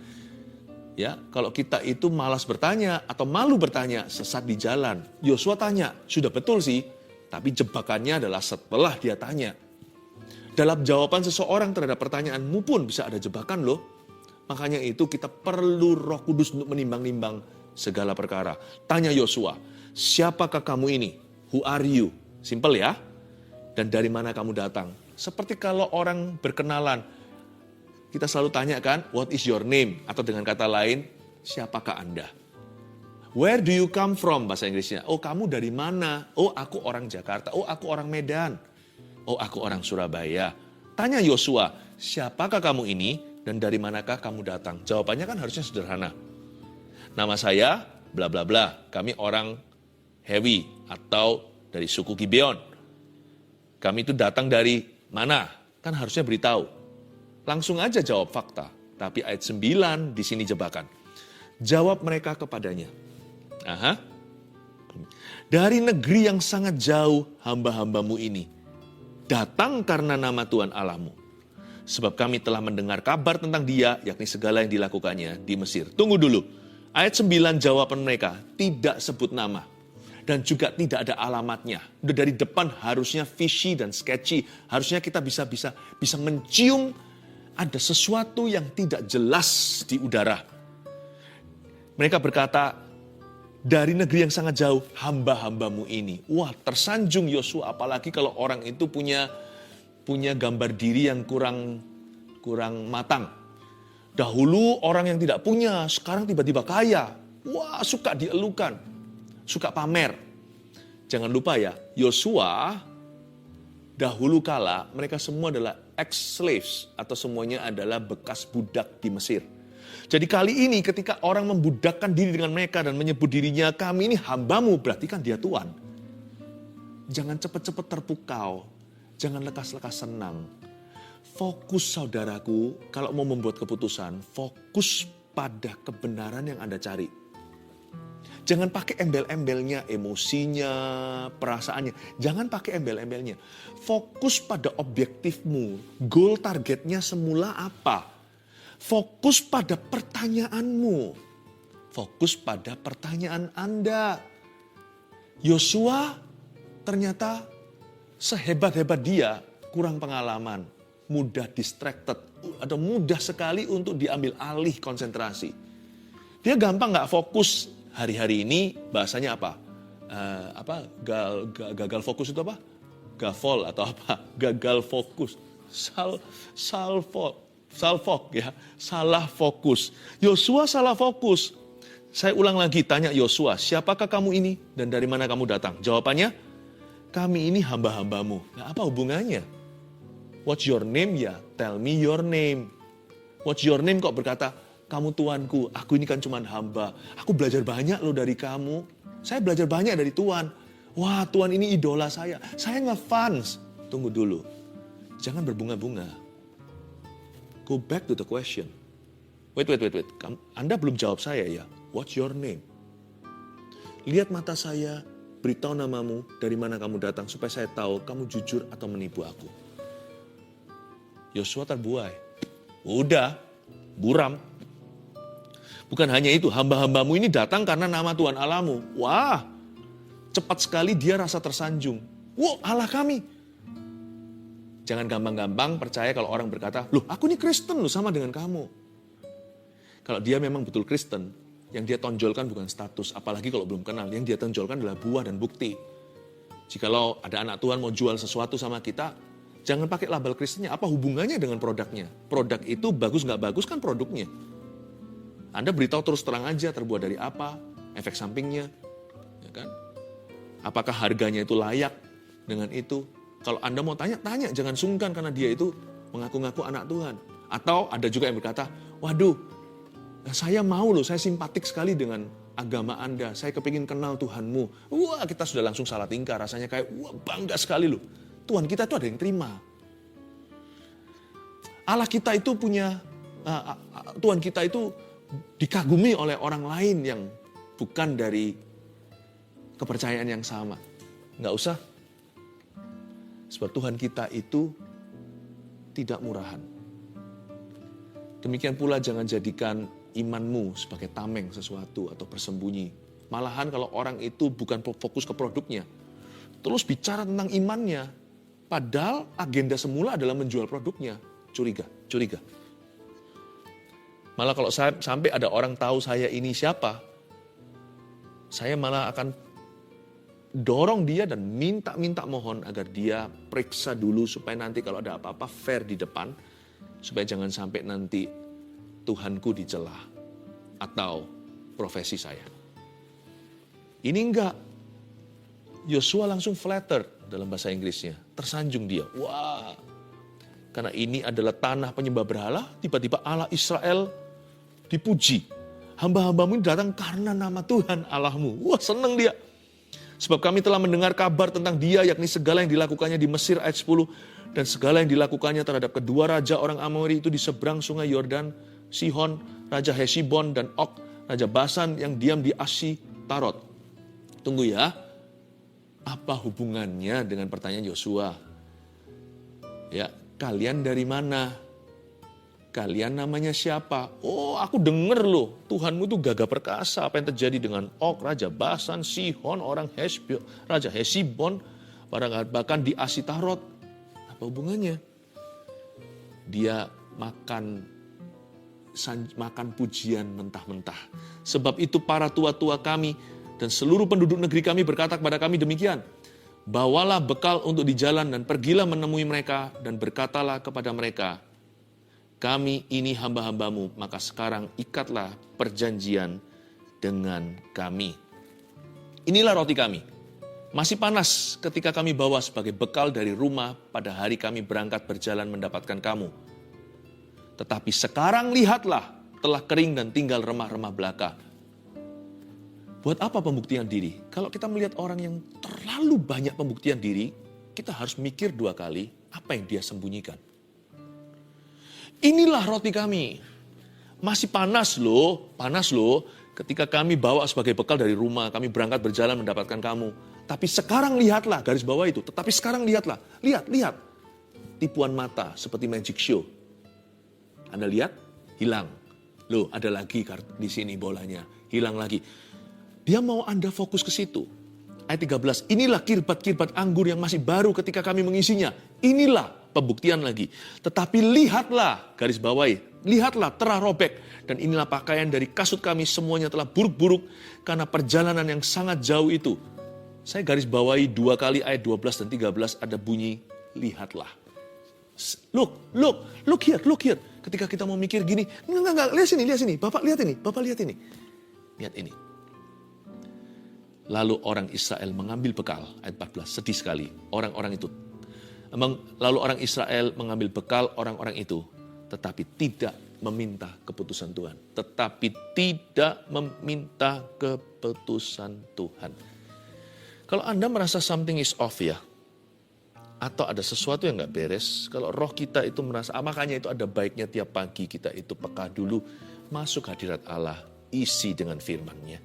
Ya, kalau kita itu malas bertanya atau malu bertanya, sesat di jalan. Yosua tanya, sudah betul sih, tapi jebakannya adalah setelah dia tanya. Dalam jawaban seseorang terhadap pertanyaanmu pun bisa ada jebakan loh. Makanya itu kita perlu Roh Kudus untuk menimbang-nimbang segala perkara. Tanya Yosua, siapakah kamu ini? Who are you? Simple ya. Dan dari mana kamu datang? Seperti kalau orang berkenalan, kita selalu tanyakan, what is your name? Atau dengan kata lain, siapakah Anda? Where do you come from? Bahasa Inggrisnya. Oh, kamu dari mana? Oh, aku orang Jakarta. Oh, aku orang Medan. Oh, aku orang Surabaya. Tanya Yosua, siapakah kamu ini dan dari manakah kamu datang? Jawabannya kan harusnya sederhana. Nama saya, bla bla bla. Kami orang Hewi atau dari suku Gibeon. Kami itu datang dari mana? Kan harusnya beritahu. Langsung aja jawab fakta. Tapi ayat 9 di sini jebakan. Jawab mereka kepadanya. Dari negeri yang sangat jauh hamba-hambamu ini. Datang karena nama Tuhan Allahmu. Sebab kami telah mendengar kabar tentang dia, yakni segala yang dilakukannya di Mesir. Tunggu dulu. Ayat 9 jawaban mereka tidak sebut nama. Dan juga tidak ada alamatnya. Udah dari depan harusnya fishy dan sketchy. Harusnya kita bisa mencium ada sesuatu yang tidak jelas di udara. Mereka berkata, dari negeri yang sangat jauh, hamba-hambamu ini. Wah, tersanjung Yosua, apalagi kalau orang itu punya gambar diri yang kurang matang. Dahulu orang yang tidak punya, sekarang tiba-tiba kaya. Wah, suka dielukan, suka pamer. Jangan lupa ya, Yosua dahulu kala mereka semua adalah ex-slaves atau semuanya adalah bekas budak di Mesir. Jadi kali ini ketika orang membudakkan diri dengan mereka dan menyebut dirinya, kami ini hambamu, berarti kan dia Tuhan. Jangan cepat-cepat terpukau, jangan lekas-lekas senang. Fokus saudaraku, kalau mau membuat keputusan, fokus pada kebenaran yang Anda cari. Jangan pakai embel-embelnya, emosinya, perasaannya. Jangan pakai embel-embelnya. Fokus pada objektifmu, goal targetnya semula apa. Fokus pada pertanyaanmu. Fokus pada pertanyaan Anda. Yosua ternyata sehebat-hebat dia kurang pengalaman. Mudah distracted. Atau mudah sekali untuk diambil alih konsentrasi. Dia gampang gak fokus. Hari-hari ini bahasanya apa? gagal fokus itu apa? Gafol atau apa? Gagal fokus. Salfok ya, salah fokus. Yosua salah fokus. Saya ulang lagi tanya Yosua, siapakah kamu ini dan dari mana kamu datang? Jawabannya, kami ini hamba-hambamu. Nah, apa hubungannya? What's your name ya? Tell me your name. What's your name kok berkata, kamu Tuanku, aku ini kan cuma hamba. Aku belajar banyak loh dari kamu. Saya belajar banyak dari Tuhan. Wah, Tuhan ini idola saya. Saya ngefans. Tunggu dulu. Jangan berbunga-bunga. Go back to the question. Wait. Anda belum jawab saya ya. What's your name? Lihat mata saya, beritahu namamu, dari mana kamu datang, supaya saya tahu kamu jujur atau menipu aku. Yosua terbuai. Udah, buram. Bukan hanya itu, hamba-hambamu ini datang karena nama Tuhan Allahmu. Wah, cepat sekali dia rasa tersanjung. Wah, Allah kami. Jangan gampang-gampang percaya kalau orang berkata, loh aku ini Kristen loh sama dengan kamu. Kalau dia memang betul Kristen, yang dia tonjolkan bukan status, apalagi kalau belum kenal. Yang dia tonjolkan adalah buah dan bukti. Jikalau ada anak Tuhan mau jual sesuatu sama kita, jangan pakai label Kristennya. Apa hubungannya dengan produknya? Produk itu bagus nggak bagus kan produknya. Anda beritahu terus terang aja terbuat dari apa, efek sampingnya. Ya kan? Apakah harganya itu layak dengan itu? Kalau Anda mau tanya, jangan sungkan karena dia itu mengaku-ngaku anak Tuhan. Atau ada juga yang berkata, waduh, saya mau loh, saya simpatik sekali dengan agama Anda. Saya kepingin kenal Tuhanmu. Wah, kita sudah langsung salah tingkah. Rasanya kayak, wah bangga sekali loh. Tuhan kita itu ada yang terima. Allah kita itu punya, Tuhan kita itu dikagumi oleh orang lain yang bukan dari kepercayaan yang sama. Nggak usah. Sebab Tuhan kita itu tidak murahan. Demikian pula jangan jadikan imanmu sebagai tameng sesuatu atau bersembunyi. Malahan kalau orang itu bukan fokus ke produknya, terus bicara tentang imannya, padahal agenda semula adalah menjual produknya. Curiga. Malah kalau sampai ada orang tahu saya ini siapa, saya malah akan dorong dia dan minta mohon agar dia periksa dulu supaya nanti kalau ada apa-apa fair di depan, supaya jangan sampai nanti Tuhanku dicela atau profesi saya. Ini enggak. Yosua langsung flatter dalam bahasa Inggrisnya. Tersanjung dia. Wah, karena ini adalah tanah penyembah berhala, tiba-tiba Allah Israel dipuji. Hamba-hambamu ini datang karena nama Tuhan Allahmu. Wah, senang dia. Sebab kami telah mendengar kabar tentang dia, yakni segala yang dilakukannya di Mesir ayat 10, dan segala yang dilakukannya terhadap kedua raja orang Amori itu di seberang sungai Yordan, Sihon, Raja Hesibon, dan Og, Raja Basan yang diam di Ashitarot. Tunggu ya, apa hubungannya dengan pertanyaan Yosua? Ya, kalian dari mana? Kalian namanya siapa? Oh, aku dengar loh, Tuhanmu itu gagah perkasa. Apa yang terjadi dengan Og, Raja Basan, Sihon, orang Raja Hesibon, bahkan di Ashitarot. Apa hubungannya? Dia makan pujian mentah-mentah. Sebab itu para tua-tua kami dan seluruh penduduk negeri kami berkata kepada kami demikian. Bawalah bekal untuk di jalan dan pergilah menemui mereka dan berkatalah kepada mereka, kami ini hamba-hambamu, maka sekarang ikatlah perjanjian dengan kami. Inilah roti kami. Masih panas ketika kami bawa sebagai bekal dari rumah pada hari kami berangkat berjalan mendapatkan kamu. Tetapi sekarang lihatlah, telah kering dan tinggal remah-remah belaka. Buat apa pembuktian diri? Kalau kita melihat orang yang terlalu banyak pembuktian diri, kita harus mikir 2 kali apa yang dia sembunyikan. Inilah roti kami. Masih panas loh. Ketika kami bawa sebagai bekal dari rumah, kami berangkat berjalan mendapatkan kamu. Tapi sekarang lihatlah, garis bawah itu. Tetapi sekarang lihatlah. Lihat. Tipuan mata seperti magic show. Anda lihat, hilang. Loh, ada lagi di sini bolanya. Hilang lagi. Dia mau Anda fokus ke situ. Ayat 13, inilah kirbat-kirbat anggur yang masih baru ketika kami mengisinya. Inilah pembuktian lagi. Tetapi lihatlah, garis bawahi, lihatlah telah robek. Dan inilah pakaian dari kasut kami semuanya telah buruk-buruk karena perjalanan yang sangat jauh itu. Saya garis bawahi 2 kali ayat 12 dan 13 ada bunyi, lihatlah. Look here. Ketika kita mau mikir gini, enggak, lihat sini, Bapak lihat ini. Lihat ini. Lalu orang Israel mengambil bekal, ayat 14, sedih sekali. Lalu orang Israel mengambil bekal orang-orang itu, tetapi tidak meminta keputusan Tuhan. Kalau Anda merasa something is off ya, atau ada sesuatu yang nggak beres, kalau roh kita itu merasa, makanya itu ada baiknya tiap pagi kita itu peka dulu, masuk hadirat Allah, isi dengan firman-Nya.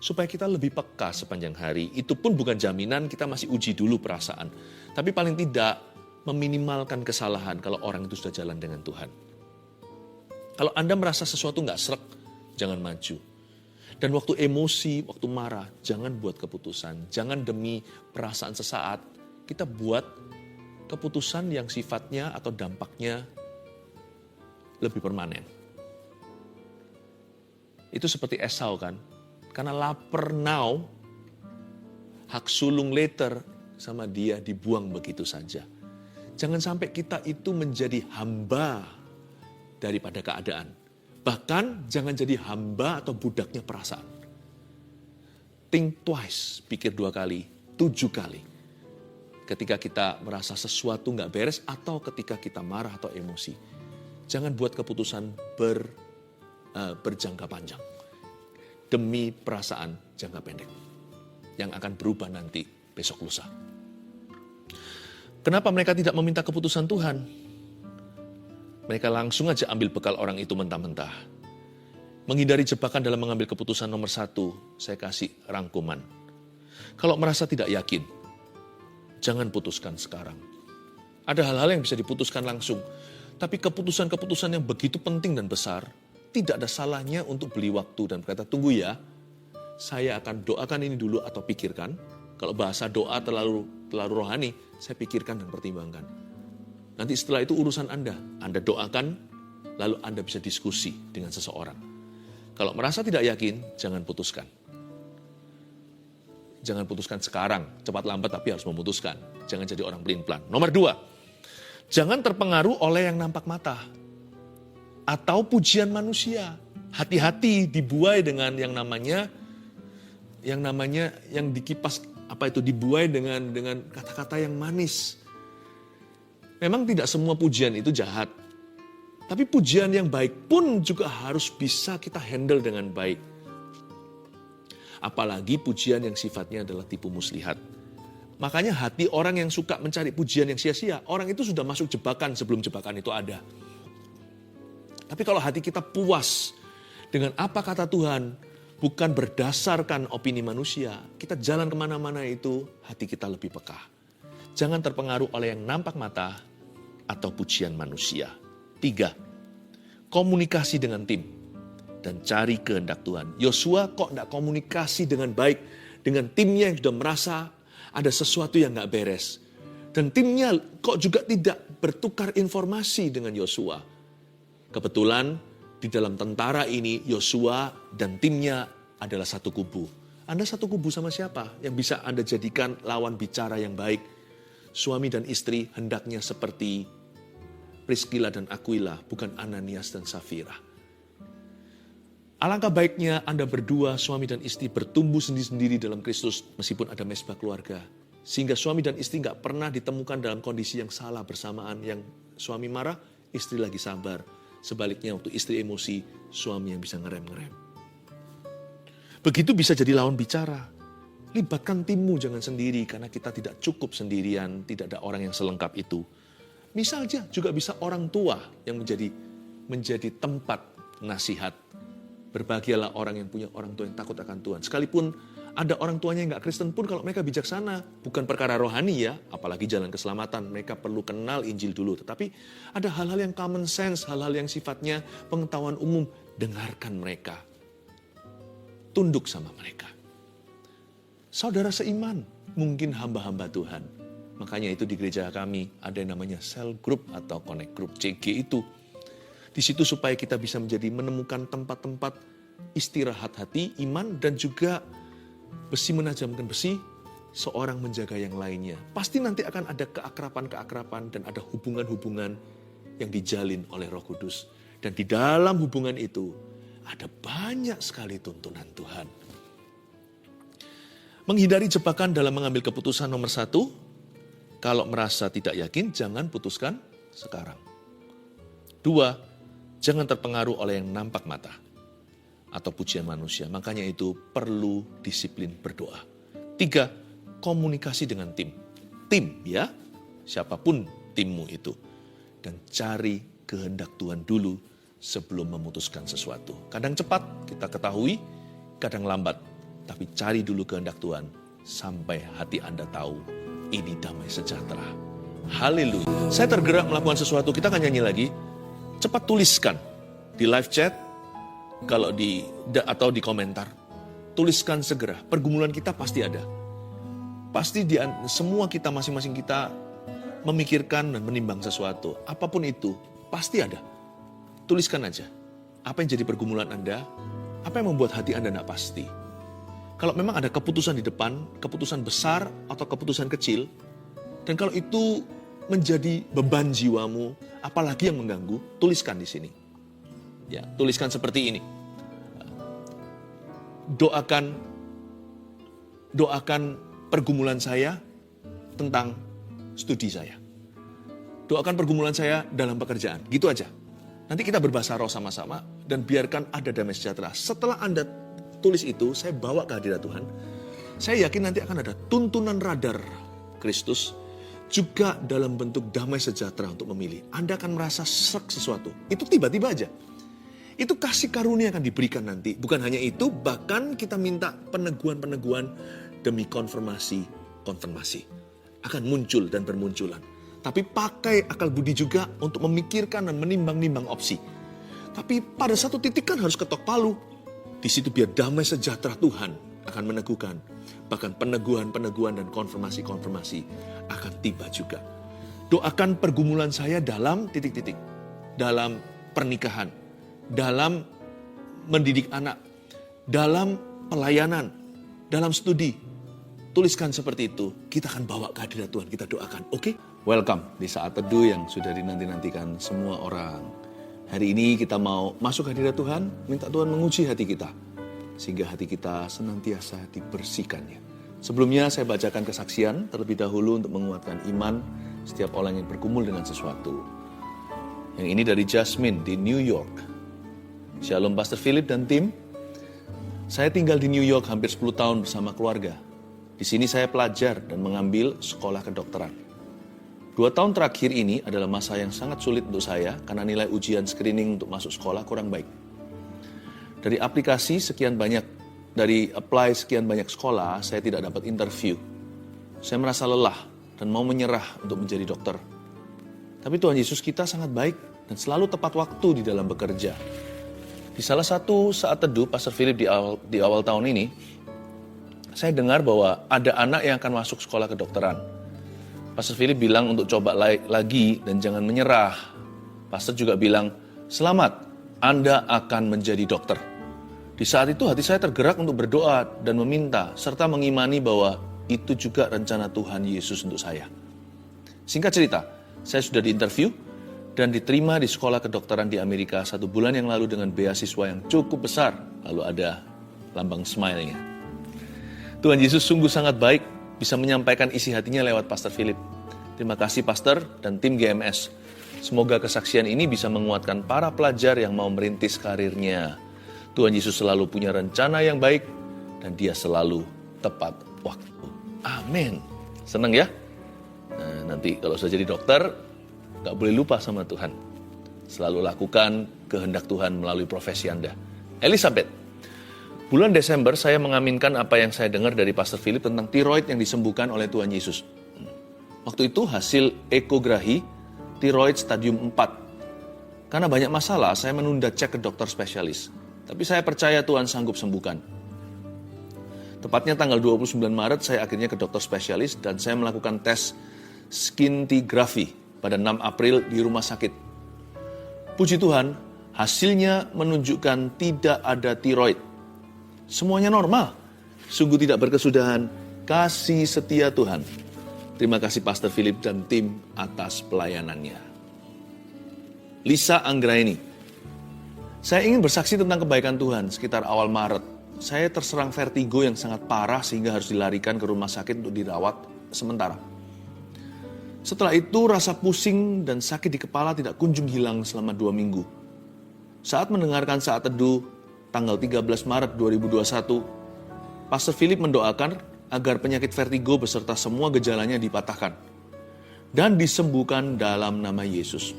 Supaya kita lebih peka sepanjang hari. Itu pun bukan jaminan, kita masih uji dulu perasaan. Tapi paling tidak meminimalkan kesalahan kalau orang itu sudah jalan dengan Tuhan. Kalau Anda merasa sesuatu nggak srek, jangan maju. Dan waktu emosi, waktu marah, jangan buat keputusan. Jangan demi perasaan sesaat, kita buat keputusan yang sifatnya atau dampaknya lebih permanen. Itu seperti Esau kan. Karena lapar now, hak sulung later sama dia dibuang begitu saja. Jangan sampai kita itu menjadi hamba daripada keadaan. Bahkan jangan jadi hamba atau budaknya perasaan. Think twice, pikir 2 kali, 7 kali. Ketika kita merasa sesuatu nggak beres atau ketika kita marah atau emosi. Jangan buat keputusan berjangka panjang. Demi perasaan jangka pendek. Yang akan berubah nanti besok lusa. Kenapa mereka tidak meminta keputusan Tuhan? Mereka langsung aja ambil bekal orang itu mentah-mentah. Menghindari jebakan dalam mengambil keputusan nomor 1, saya kasih rangkuman. Kalau merasa tidak yakin, jangan putuskan sekarang. Ada hal-hal yang bisa diputuskan langsung. Tapi keputusan-keputusan yang begitu penting dan besar, tidak ada salahnya untuk beli waktu dan berkata, tunggu ya, saya akan doakan ini dulu atau pikirkan. Kalau bahasa doa terlalu rohani, saya pikirkan dan pertimbangkan. Nanti setelah itu urusan Anda doakan, lalu Anda bisa diskusi dengan seseorang. Kalau merasa tidak yakin, jangan putuskan. Jangan putuskan sekarang, cepat lambat tapi harus memutuskan. Jangan jadi orang pelin-pelan. Nomor 2, jangan terpengaruh oleh yang nampak mata. Atau pujian manusia. Hati-hati dibuai dengan yang namanya yang dikipas, dibuai dengan kata-kata yang manis. Memang tidak semua pujian itu jahat. Tapi pujian yang baik pun juga harus bisa kita handle dengan baik. Apalagi pujian yang sifatnya adalah tipu muslihat. Makanya hati orang yang suka mencari pujian yang sia-sia, orang itu sudah masuk jebakan sebelum jebakan itu ada. Tapi kalau hati kita puas dengan apa kata Tuhan, bukan berdasarkan opini manusia, kita jalan kemana-mana itu, hati kita lebih peka. Jangan terpengaruh oleh yang nampak mata atau pujian manusia. 3, komunikasi dengan tim dan cari kehendak Tuhan. Yosua kok tidak komunikasi dengan baik dengan timnya yang sudah merasa ada sesuatu yang nggak beres. Dan timnya kok juga tidak bertukar informasi dengan Yosua. Kebetulan di dalam tentara ini Yosua dan timnya adalah satu kubu. Anda satu kubu sama siapa yang bisa Anda jadikan lawan bicara yang baik? Suami dan istri hendaknya seperti Priskila dan Aquila, bukan Ananias dan Safira. Alangkah baiknya Anda berdua, suami dan istri, bertumbuh sendiri-sendiri dalam Kristus meskipun ada mesbah keluarga. Sehingga suami dan istri nggak pernah ditemukan dalam kondisi yang salah bersamaan. Yang suami marah, istri lagi sabar. Sebaliknya waktu istri emosi, suami yang bisa ngerem-ngerem. Begitu bisa jadi lawan bicara. Libatkan timmu, jangan sendiri, karena kita tidak cukup sendirian, tidak ada orang yang selengkap itu. Misalnya juga bisa orang tua yang menjadi tempat nasihat. Berbahagialah orang yang punya orang tua yang takut akan Tuhan. Sekalipun ada orang tuanya yang nggak Kristen pun, kalau mereka bijaksana, bukan perkara rohani ya, apalagi jalan keselamatan, mereka perlu kenal Injil dulu. Tetapi ada hal-hal yang common sense, hal-hal yang sifatnya pengetahuan umum, dengarkan mereka. Tunduk sama mereka. Saudara seiman, mungkin hamba-hamba Tuhan. Makanya itu di gereja kami ada yang namanya cell group atau connect group, CG itu. Di situ supaya kita bisa menemukan tempat-tempat istirahat hati, iman, dan juga besi menajamkan besi, seorang menjaga yang lainnya. Pasti nanti akan ada keakraban-keakraban dan ada hubungan-hubungan yang dijalin oleh Roh Kudus. Dan di dalam hubungan itu ada banyak sekali tuntunan Tuhan. Menghindari jebakan dalam mengambil keputusan nomor 1, kalau merasa tidak yakin, jangan putuskan sekarang. 2, jangan terpengaruh oleh yang nampak mata atau pujian manusia. Makanya itu perlu disiplin berdoa. 3, komunikasi dengan tim. Tim ya, siapapun timmu itu. Dan cari kehendak Tuhan dulu sebelum memutuskan sesuatu. Kadang cepat kita ketahui, kadang lambat. Tapi cari dulu kehendak Tuhan sampai hati Anda tahu ini damai sejahtera. Haleluya. Saya tergerak melakukan sesuatu, kita akan nyanyi lagi. Cepat tuliskan di live chat atau di komentar. Tuliskan segera. Pergumulan kita pasti ada. Pasti semua kita masing-masing kita memikirkan dan menimbang sesuatu. Apapun itu, pasti ada. Tuliskan aja. Apa yang jadi pergumulan Anda? Apa yang membuat hati Anda tidak pasti? Kalau memang ada keputusan di depan, keputusan besar atau keputusan kecil, dan kalau itu menjadi beban jiwamu, apalagi yang mengganggu, tuliskan di sini. Ya, tuliskan seperti ini. Doakan pergumulan saya tentang studi saya. Doakan pergumulan saya dalam pekerjaan. Gitu aja. Nanti kita berbahasa roh sama-sama dan biarkan ada damai sejahtera. Setelah Anda tulis itu, saya bawa ke hadirat Tuhan. Saya yakin nanti akan ada tuntunan radar Kristus juga dalam bentuk damai sejahtera untuk memilih. Anda akan merasa serak sesuatu. Itu tiba-tiba aja. Itu kasih karunia akan diberikan nanti. Bukan hanya itu, bahkan kita minta peneguhan-peneguhan demi konfirmasi akan muncul dan bermunculan. Tapi pakai akal budi juga untuk memikirkan dan menimbang-nimbang opsi. Tapi pada satu titik kan harus ketok palu. Di situ biar damai sejahtera Tuhan akan meneguhkan. Bahkan peneguhan-peneguhan dan konfirmasi-konfirmasi akan tiba juga. Doakan pergumulan saya dalam titik-titik. Dalam pernikahan. Dalam mendidik anak. Dalam pelayanan. Dalam studi. Tuliskan seperti itu. Kita akan bawa ke hadirat Tuhan. Kita doakan. Oke? Welcome di saat teduh yang sudah dinanti-nantikan semua orang. Hari ini kita mau masuk hadirat Tuhan, minta Tuhan menguji hati kita. Sehingga hati kita senantiasa dibersihkannya. Sebelumnya saya bacakan kesaksian terlebih dahulu untuk menguatkan iman setiap orang yang bergumul dengan sesuatu. Yang ini dari Jasmine di New York. Shalom Pastor Philip dan tim. Saya tinggal di New York hampir 10 tahun bersama keluarga. Di sini saya pelajar dan mengambil sekolah kedokteran. 2 tahun terakhir ini adalah masa yang sangat sulit untuk saya karena nilai ujian screening untuk masuk sekolah kurang baik. Dari apply sekian banyak sekolah, saya tidak dapat interview. Saya merasa lelah dan mau menyerah untuk menjadi dokter. Tapi Tuhan Yesus kita sangat baik dan selalu tepat waktu di dalam bekerja. Di salah satu saat teduh Pastor Philip di awal tahun ini, saya dengar bahwa ada anak yang akan masuk sekolah kedokteran. Pastor Philip bilang untuk coba lagi dan jangan menyerah. Pastor juga bilang, selamat, Anda akan menjadi dokter. Di saat itu hati saya tergerak untuk berdoa dan meminta, serta mengimani bahwa itu juga rencana Tuhan Yesus untuk saya. Singkat cerita, saya sudah diinterview dan diterima di sekolah kedokteran di Amerika 1 bulan yang lalu dengan beasiswa yang cukup besar. Lalu ada lambang smile-nya. Tuhan Yesus sungguh sangat baik, bisa menyampaikan isi hatinya lewat Pastor Philip. Terima kasih Pastor dan tim GMS. Semoga kesaksian ini bisa menguatkan para pelajar yang mau merintis karirnya. Tuhan Yesus selalu punya rencana yang baik dan Dia selalu tepat waktu. Amin. Senang ya? Nah, nanti kalau sudah jadi dokter, gak boleh lupa sama Tuhan. Selalu lakukan kehendak Tuhan melalui profesi Anda. Elizabeth. Bulan Desember saya mengaminkan apa yang saya dengar dari Pastor Philip tentang tiroid yang disembuhkan oleh Tuhan Yesus. Waktu itu hasil ekografi tiroid stadium 4. Karena banyak masalah, saya menunda cek ke dokter spesialis. Tapi saya percaya Tuhan sanggup sembuhkan. Tepatnya tanggal 29 Maret saya akhirnya ke dokter spesialis dan saya melakukan tes scintigraphy pada 6 April di rumah sakit. Puji Tuhan, hasilnya menunjukkan tidak ada tiroid. Semuanya normal, sungguh tidak berkesudahan, kasih setia Tuhan. Terima kasih Pastor Philip dan tim atas pelayanannya. Lisa Anggraini. Saya ingin bersaksi tentang kebaikan Tuhan. Sekitar awal Maret, saya terserang vertigo yang sangat parah sehingga harus dilarikan ke rumah sakit untuk dirawat sementara. Setelah itu rasa pusing dan sakit di kepala tidak kunjung hilang selama 2 minggu. Saat mendengarkan Saat Teduh tanggal 13 Maret 2021, Pastor Philip mendoakan agar penyakit vertigo beserta semua gejalanya dipatahkan dan disembuhkan dalam nama Yesus.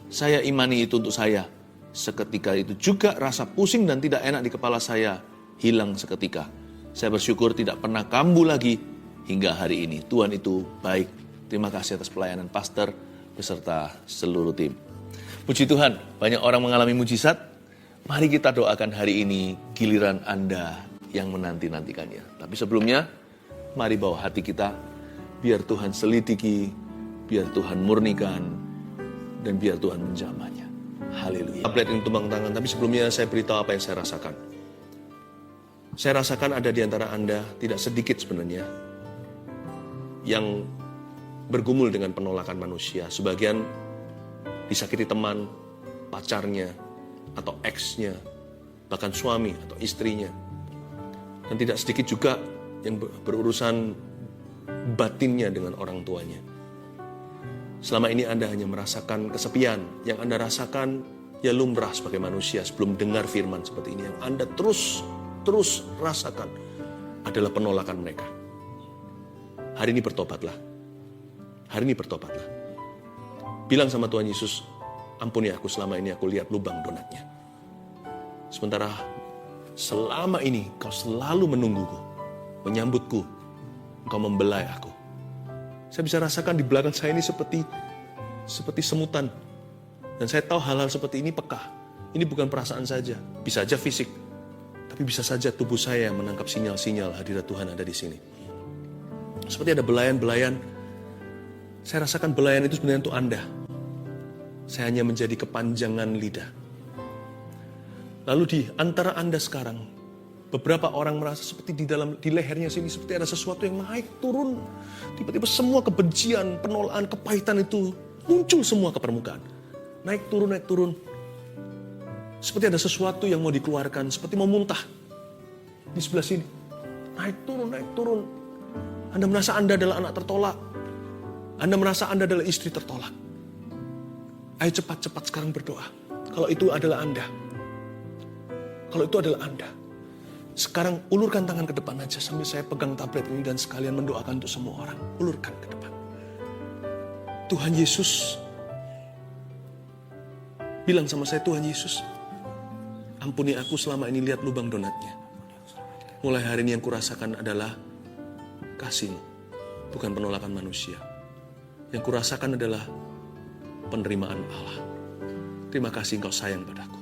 Saya imani itu untuk saya. Seketika itu juga rasa pusing dan tidak enak di kepala saya hilang seketika. Saya bersyukur tidak pernah kambuh lagi hingga hari ini. Tuhan itu baik. Terima kasih atas pelayanan pastor beserta seluruh tim. Puji Tuhan, banyak orang mengalami mujizat. Mari kita doakan hari ini giliran Anda yang menanti-nantikannya. Tapi sebelumnya, mari bawa hati kita, biar Tuhan selidiki, biar Tuhan murnikan, dan biar Tuhan menjamahnya. Haleluya. Tablet ini tumbang tangan, tapi sebelumnya saya beritahu apa yang saya rasakan. Saya rasakan ada di antara Anda, tidak sedikit sebenarnya, yang bergumul dengan penolakan manusia. Sebagian disakiti teman, pacarnya, atau ex-nya, bahkan suami atau istrinya. Dan tidak sedikit juga yang berurusan batinnya dengan orang tuanya. Selama ini Anda hanya merasakan kesepian. Yang Anda rasakan ya lumrah sebagai manusia sebelum dengar firman seperti ini. Yang Anda terus rasakan adalah penolakan mereka. Hari ini bertobatlah. Hari ini bertobatlah. Bilang sama Tuhan Yesus, ampuni aku selama ini aku lihat lubang donatnya. Sementara selama ini kau selalu menungguku, menyambutku, engkau membelai aku. Saya bisa rasakan di belakang saya ini seperti semutan. Dan saya tahu hal-hal seperti ini peka. Ini bukan perasaan saja, bisa saja fisik. Tapi bisa saja tubuh saya menangkap sinyal-sinyal hadirat Tuhan ada di sini. Seperti ada belayan-belayan. Saya rasakan belayan itu sebenarnya untuk Anda. Saya hanya menjadi kepanjangan lidah. Lalu di antara Anda sekarang, beberapa orang merasa seperti di lehernya sini, seperti ada sesuatu yang naik turun. Tiba-tiba semua kebencian, penolakan, kepahitan itu muncul semua ke permukaan. Naik turun. Seperti ada sesuatu yang mau dikeluarkan, seperti mau muntah. Di sebelah sini, naik turun. Anda merasa Anda adalah anak tertolak. Anda merasa Anda adalah istri tertolak. Ayo cepat-cepat sekarang berdoa. Kalau itu adalah Anda. Kalau itu adalah Anda. Sekarang ulurkan tangan ke depan aja sambil saya pegang tablet ini dan sekalian mendoakan untuk semua orang. Ulurkan ke depan. Tuhan Yesus. Bilang sama saya, Tuhan Yesus. Ampuni aku selama ini lihat lubang donatnya. Mulai hari ini yang kurasakan adalah kasih-Mu. Bukan penolakan manusia. Yang kurasakan adalah penerimaan Allah. Terima kasih Engkau sayang padaku.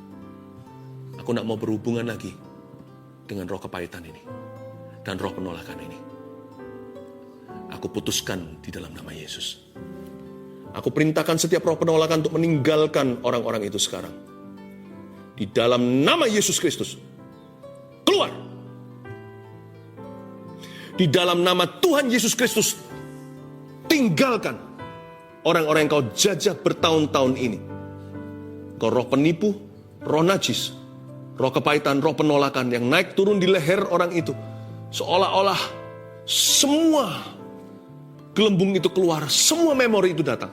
Aku tidak mau berhubungan lagi dengan roh kepahitan ini dan roh penolakan ini. Aku putuskan di dalam nama Yesus. Aku perintahkan setiap roh penolakan untuk meninggalkan orang-orang itu sekarang. Di dalam nama Yesus Kristus. Keluar. Di dalam nama Tuhan Yesus Kristus. Tinggalkan orang-orang yang kau jajah bertahun-tahun ini. Kau roh penipu, roh najis, roh kepahitan, roh penolakan yang naik turun di leher orang itu. Seolah-olah semua gelembung itu keluar, semua memori itu datang.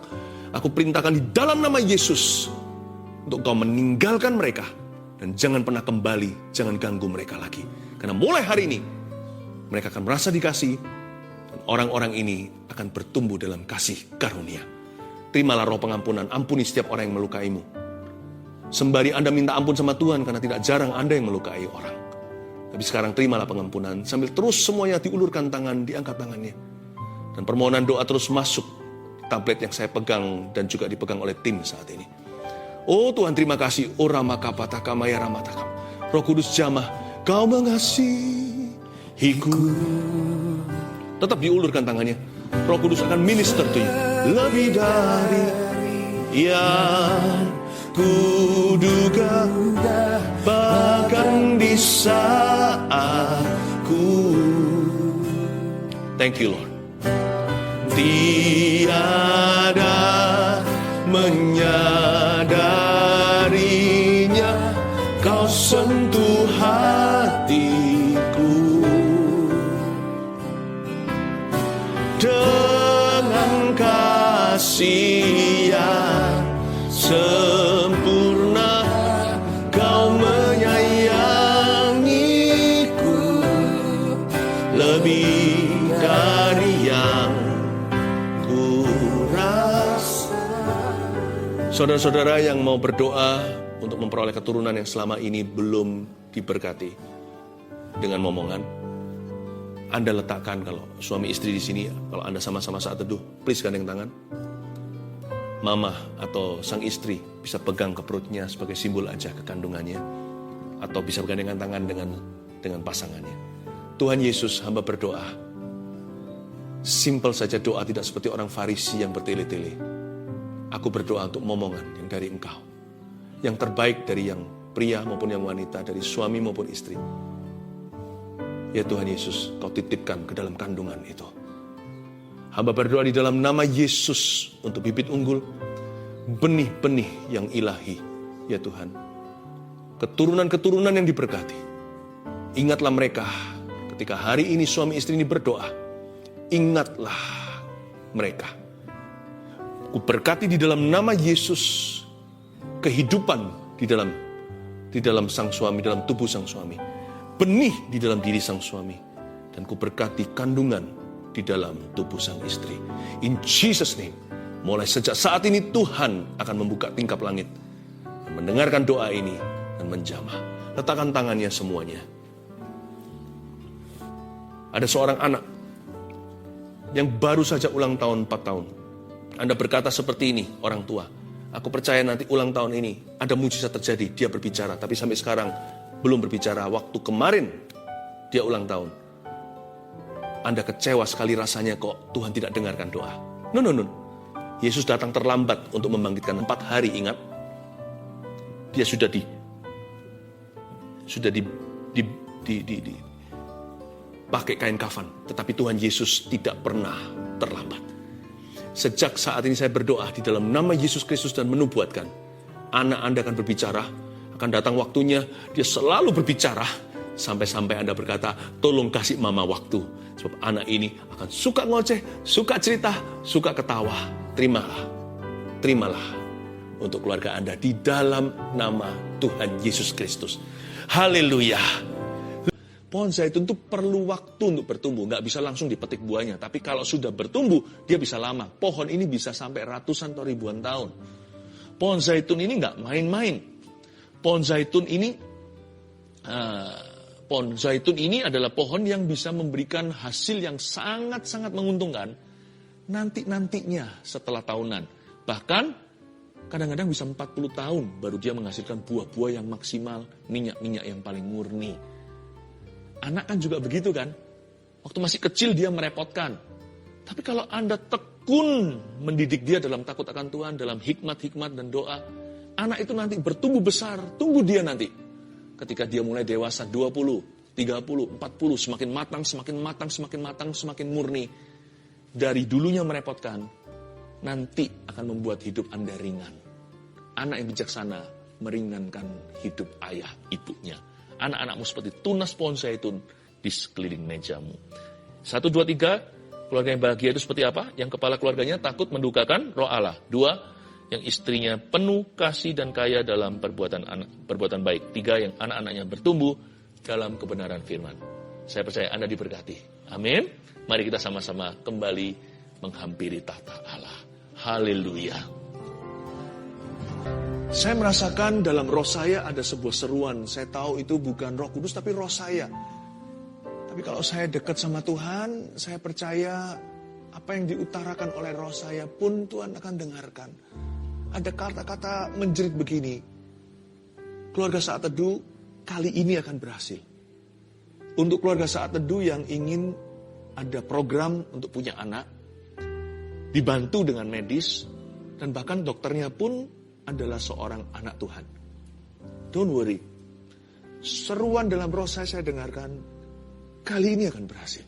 Aku perintahkan di dalam nama Yesus untuk kau meninggalkan mereka. Dan jangan pernah kembali, jangan ganggu mereka lagi. Karena mulai hari ini, mereka akan merasa dikasih. Dan orang-orang ini akan bertumbuh dalam kasih karunia. Terimalah roh pengampunan, ampuni setiap orang yang melukaimu. Sembari Anda minta ampun sama Tuhan, karena tidak jarang Anda yang melukai orang. Tapi sekarang terimalah pengampunan, sambil terus semuanya diulurkan tangan, diangkat tangannya. Dan permohonan doa terus masuk tablet yang saya pegang dan juga dipegang oleh tim saat ini. Oh Tuhan, terima kasih. Oh Ramakapataka Maya Ramatakam. Roh Kudus jamah, Kau mengasihiku. Tetap diulurkan tangannya. Roh Kudus akan minister to you. Lebih dari yang kuduga, bahkan di saat ku Thank you, Lord. Tiada menyadarinya, kau sentuh hatiku dengan kasih yang sempurna, kau menyayangiku lebih dari yang ku rasa. Saudara-saudara yang mau berdoa untuk memperoleh keturunan yang selama ini belum diberkati dengan momongan, Anda letakkan, kalau suami istri di sini, kalau Anda sama-sama saat teduh, please gandeng tangan. Mama atau sang istri bisa pegang ke perutnya sebagai simbol aja kekandungannya, atau bisa bergandengan tangan dengan pasangannya. Tuhan Yesus, hamba berdoa. Simpel saja doa, tidak seperti orang Farisi yang bertele-tele. Aku berdoa untuk momongan yang dari Engkau, yang terbaik dari yang pria maupun yang wanita, dari suami maupun istri. Ya Tuhan Yesus, Kau titipkan ke dalam kandungan itu. Hamba berdoa di dalam nama Yesus untuk bibit unggul, benih-benih yang ilahi. Ya Tuhan, keturunan-keturunan yang diberkati. Ingatlah mereka ketika hari ini suami istri ini berdoa. Ingatlah mereka. Ku berkati di dalam nama Yesus kehidupan di dalam sang suami, dalam tubuh sang suami. Benih di dalam diri sang suami. Dan ku berkati kandungan di dalam tubuh sang istri. In Jesus name, mulai sejak saat ini Tuhan akan membuka tingkap langit, mendengarkan doa ini dan menjamah. Letakkan tangannya semuanya. Ada seorang anak yang baru saja ulang tahun 4 tahun. Anda berkata seperti ini, orang tua. Aku percaya nanti ulang tahun ini ada mujizat terjadi. Dia berbicara, tapi sampai sekarang belum berbicara. Waktu kemarin dia ulang tahun, Anda kecewa sekali rasanya kok Tuhan tidak dengarkan doa. No. Yesus datang terlambat untuk membangkitkan 4 hari, ingat. Dia sudah pakai kain kafan, tetapi Tuhan Yesus tidak pernah terlambat. Sejak saat ini saya berdoa di dalam nama Yesus Kristus dan menubuatkan, anak Anda akan berbicara, akan datang waktunya, dia selalu berbicara, sampai-sampai Anda berkata, tolong kasih mama waktu. Sebab anak ini akan suka ngoceh, suka cerita, suka ketawa. Terimalah untuk keluarga Anda di dalam nama Tuhan Yesus Kristus. Haleluya. Pohon zaitun itu perlu waktu untuk bertumbuh, nggak bisa langsung dipetik buahnya. Tapi kalau sudah bertumbuh, dia bisa lama. Pohon ini bisa sampai ratusan atau ribuan tahun. Pohon zaitun ini nggak main-main. Pohon zaitun ini adalah pohon yang bisa memberikan hasil yang sangat-sangat menguntungkan nantinya setelah tahunan. Bahkan kadang-kadang bisa 40 tahun baru dia menghasilkan buah-buah yang maksimal, minyak-minyak yang paling murni. Anak kan juga begitu kan. Waktu masih kecil dia merepotkan. Tapi kalau Anda tekun mendidik dia dalam takut akan Tuhan, dalam hikmat-hikmat dan doa, anak itu nanti bertumbuh besar. Tunggu dia nanti. Ketika dia mulai dewasa 20, 30, 40, semakin matang, semakin murni. Dari dulunya merepotkan, nanti akan membuat hidup Anda ringan. Anak yang bijaksana meringankan hidup ayah ibunya. Anak-anakmu seperti tunas pohon zaitun di sekeliling mejamu. 1, 2, 3, keluarga yang bahagia itu seperti apa? Yang kepala keluarganya takut mendukakan roh Allah. 2, yang istrinya penuh kasih dan kaya dalam perbuatan baik. 3, yang anak-anaknya bertumbuh dalam kebenaran firman. Saya percaya Anda diberkati. Amin. Mari kita sama-sama kembali menghampiri tahta Allah. Haleluya. Saya merasakan dalam roh saya ada sebuah seruan. Saya tahu itu bukan Roh Kudus tapi roh saya. Tapi kalau saya dekat sama Tuhan, saya percaya apa yang diutarakan oleh roh saya pun Tuhan akan dengarkan. Ada kata-kata menjerit begini. Keluarga Saat Teduh kali ini akan berhasil. Untuk keluarga Saat Teduh yang ingin ada program untuk punya anak, dibantu dengan medis, dan bahkan dokternya pun adalah seorang anak Tuhan. Don't worry. Seruan dalam roh saya dengarkan, kali ini akan berhasil.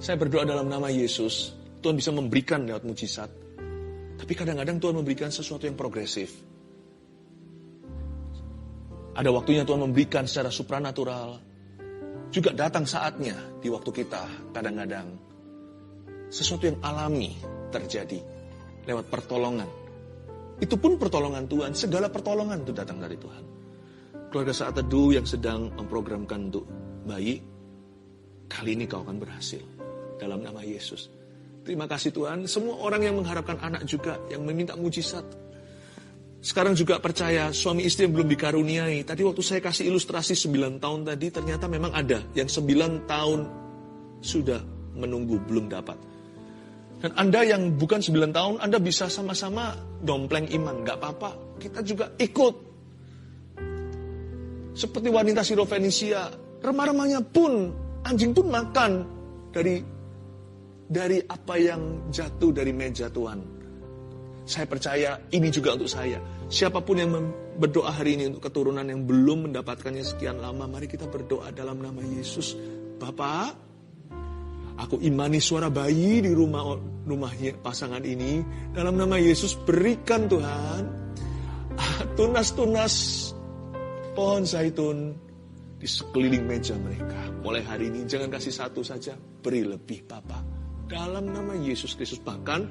Saya berdoa dalam nama Yesus, Tuhan bisa memberikan lewat mujizat. Tapi kadang-kadang Tuhan memberikan sesuatu yang progresif. Ada waktunya Tuhan memberikan secara supranatural. Juga datang saatnya di waktu kita kadang-kadang sesuatu yang alami terjadi lewat pertolongan. Itu pun pertolongan Tuhan, segala pertolongan itu datang dari Tuhan. Keluarga Saat Teduh yang sedang memprogramkan untuk bayi, kali ini kau akan berhasil dalam nama Yesus. Terima kasih Tuhan, semua orang yang mengharapkan anak juga, yang meminta mujizat. Sekarang juga percaya suami istri yang belum dikaruniai. Tadi waktu saya kasih ilustrasi 9 tahun tadi, ternyata memang ada yang 9 tahun sudah menunggu belum dapat. Dan Anda yang bukan 9 tahun, Anda bisa sama-sama dompleng iman. Gak apa-apa, kita juga ikut. Seperti wanita Sirofenisia, remah-remahnya pun, anjing pun makan dari apa yang jatuh dari meja Tuhan. Saya percaya ini juga untuk saya. Siapapun yang berdoa hari ini untuk keturunan yang belum mendapatkannya sekian lama, mari kita berdoa dalam nama Yesus. Bapak, aku imani suara bayi di rumahnya pasangan ini. Dalam nama Yesus berikan Tuhan tunas-tunas pohon zaitun di sekeliling meja mereka. Mulai hari ini jangan kasih satu saja, beri lebih Bapak. Dalam nama Yesus Kristus, bahkan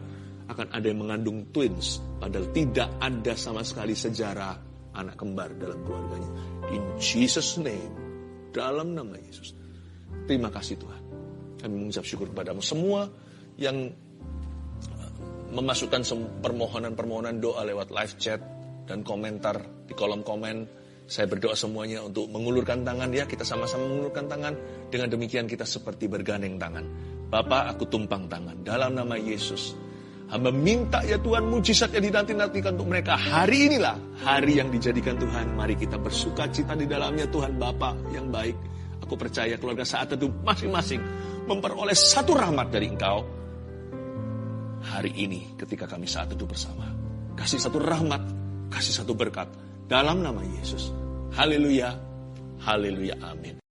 akan ada yang mengandung twins, padahal tidak ada sama sekali sejarah anak kembar dalam keluarganya. In Jesus name, dalam nama Yesus. Terima kasih Tuhan. Kami mengucap syukur kepadamu. Semua yang memasukkan permohonan-permohonan doa lewat live chat dan komentar di kolom komen, saya berdoa semuanya untuk mengulurkan tangan ya. Kita sama-sama mengulurkan tangan. Dengan demikian kita seperti bergandeng tangan. Bapak, aku tumpang tangan dalam nama Yesus. Hamba minta ya Tuhan, mujizat yang dinanti-nantikan untuk mereka. Hari inilah hari yang dijadikan Tuhan. Mari kita bersuka cita di dalamnya Tuhan Bapa yang baik. Aku percaya keluarga Saat Teduh masing-masing memperoleh satu rahmat dari Engkau. Hari ini ketika kami Saat Teduh bersama. Kasih satu rahmat, kasih satu berkat. Dalam nama Yesus. Haleluya, haleluya, amin.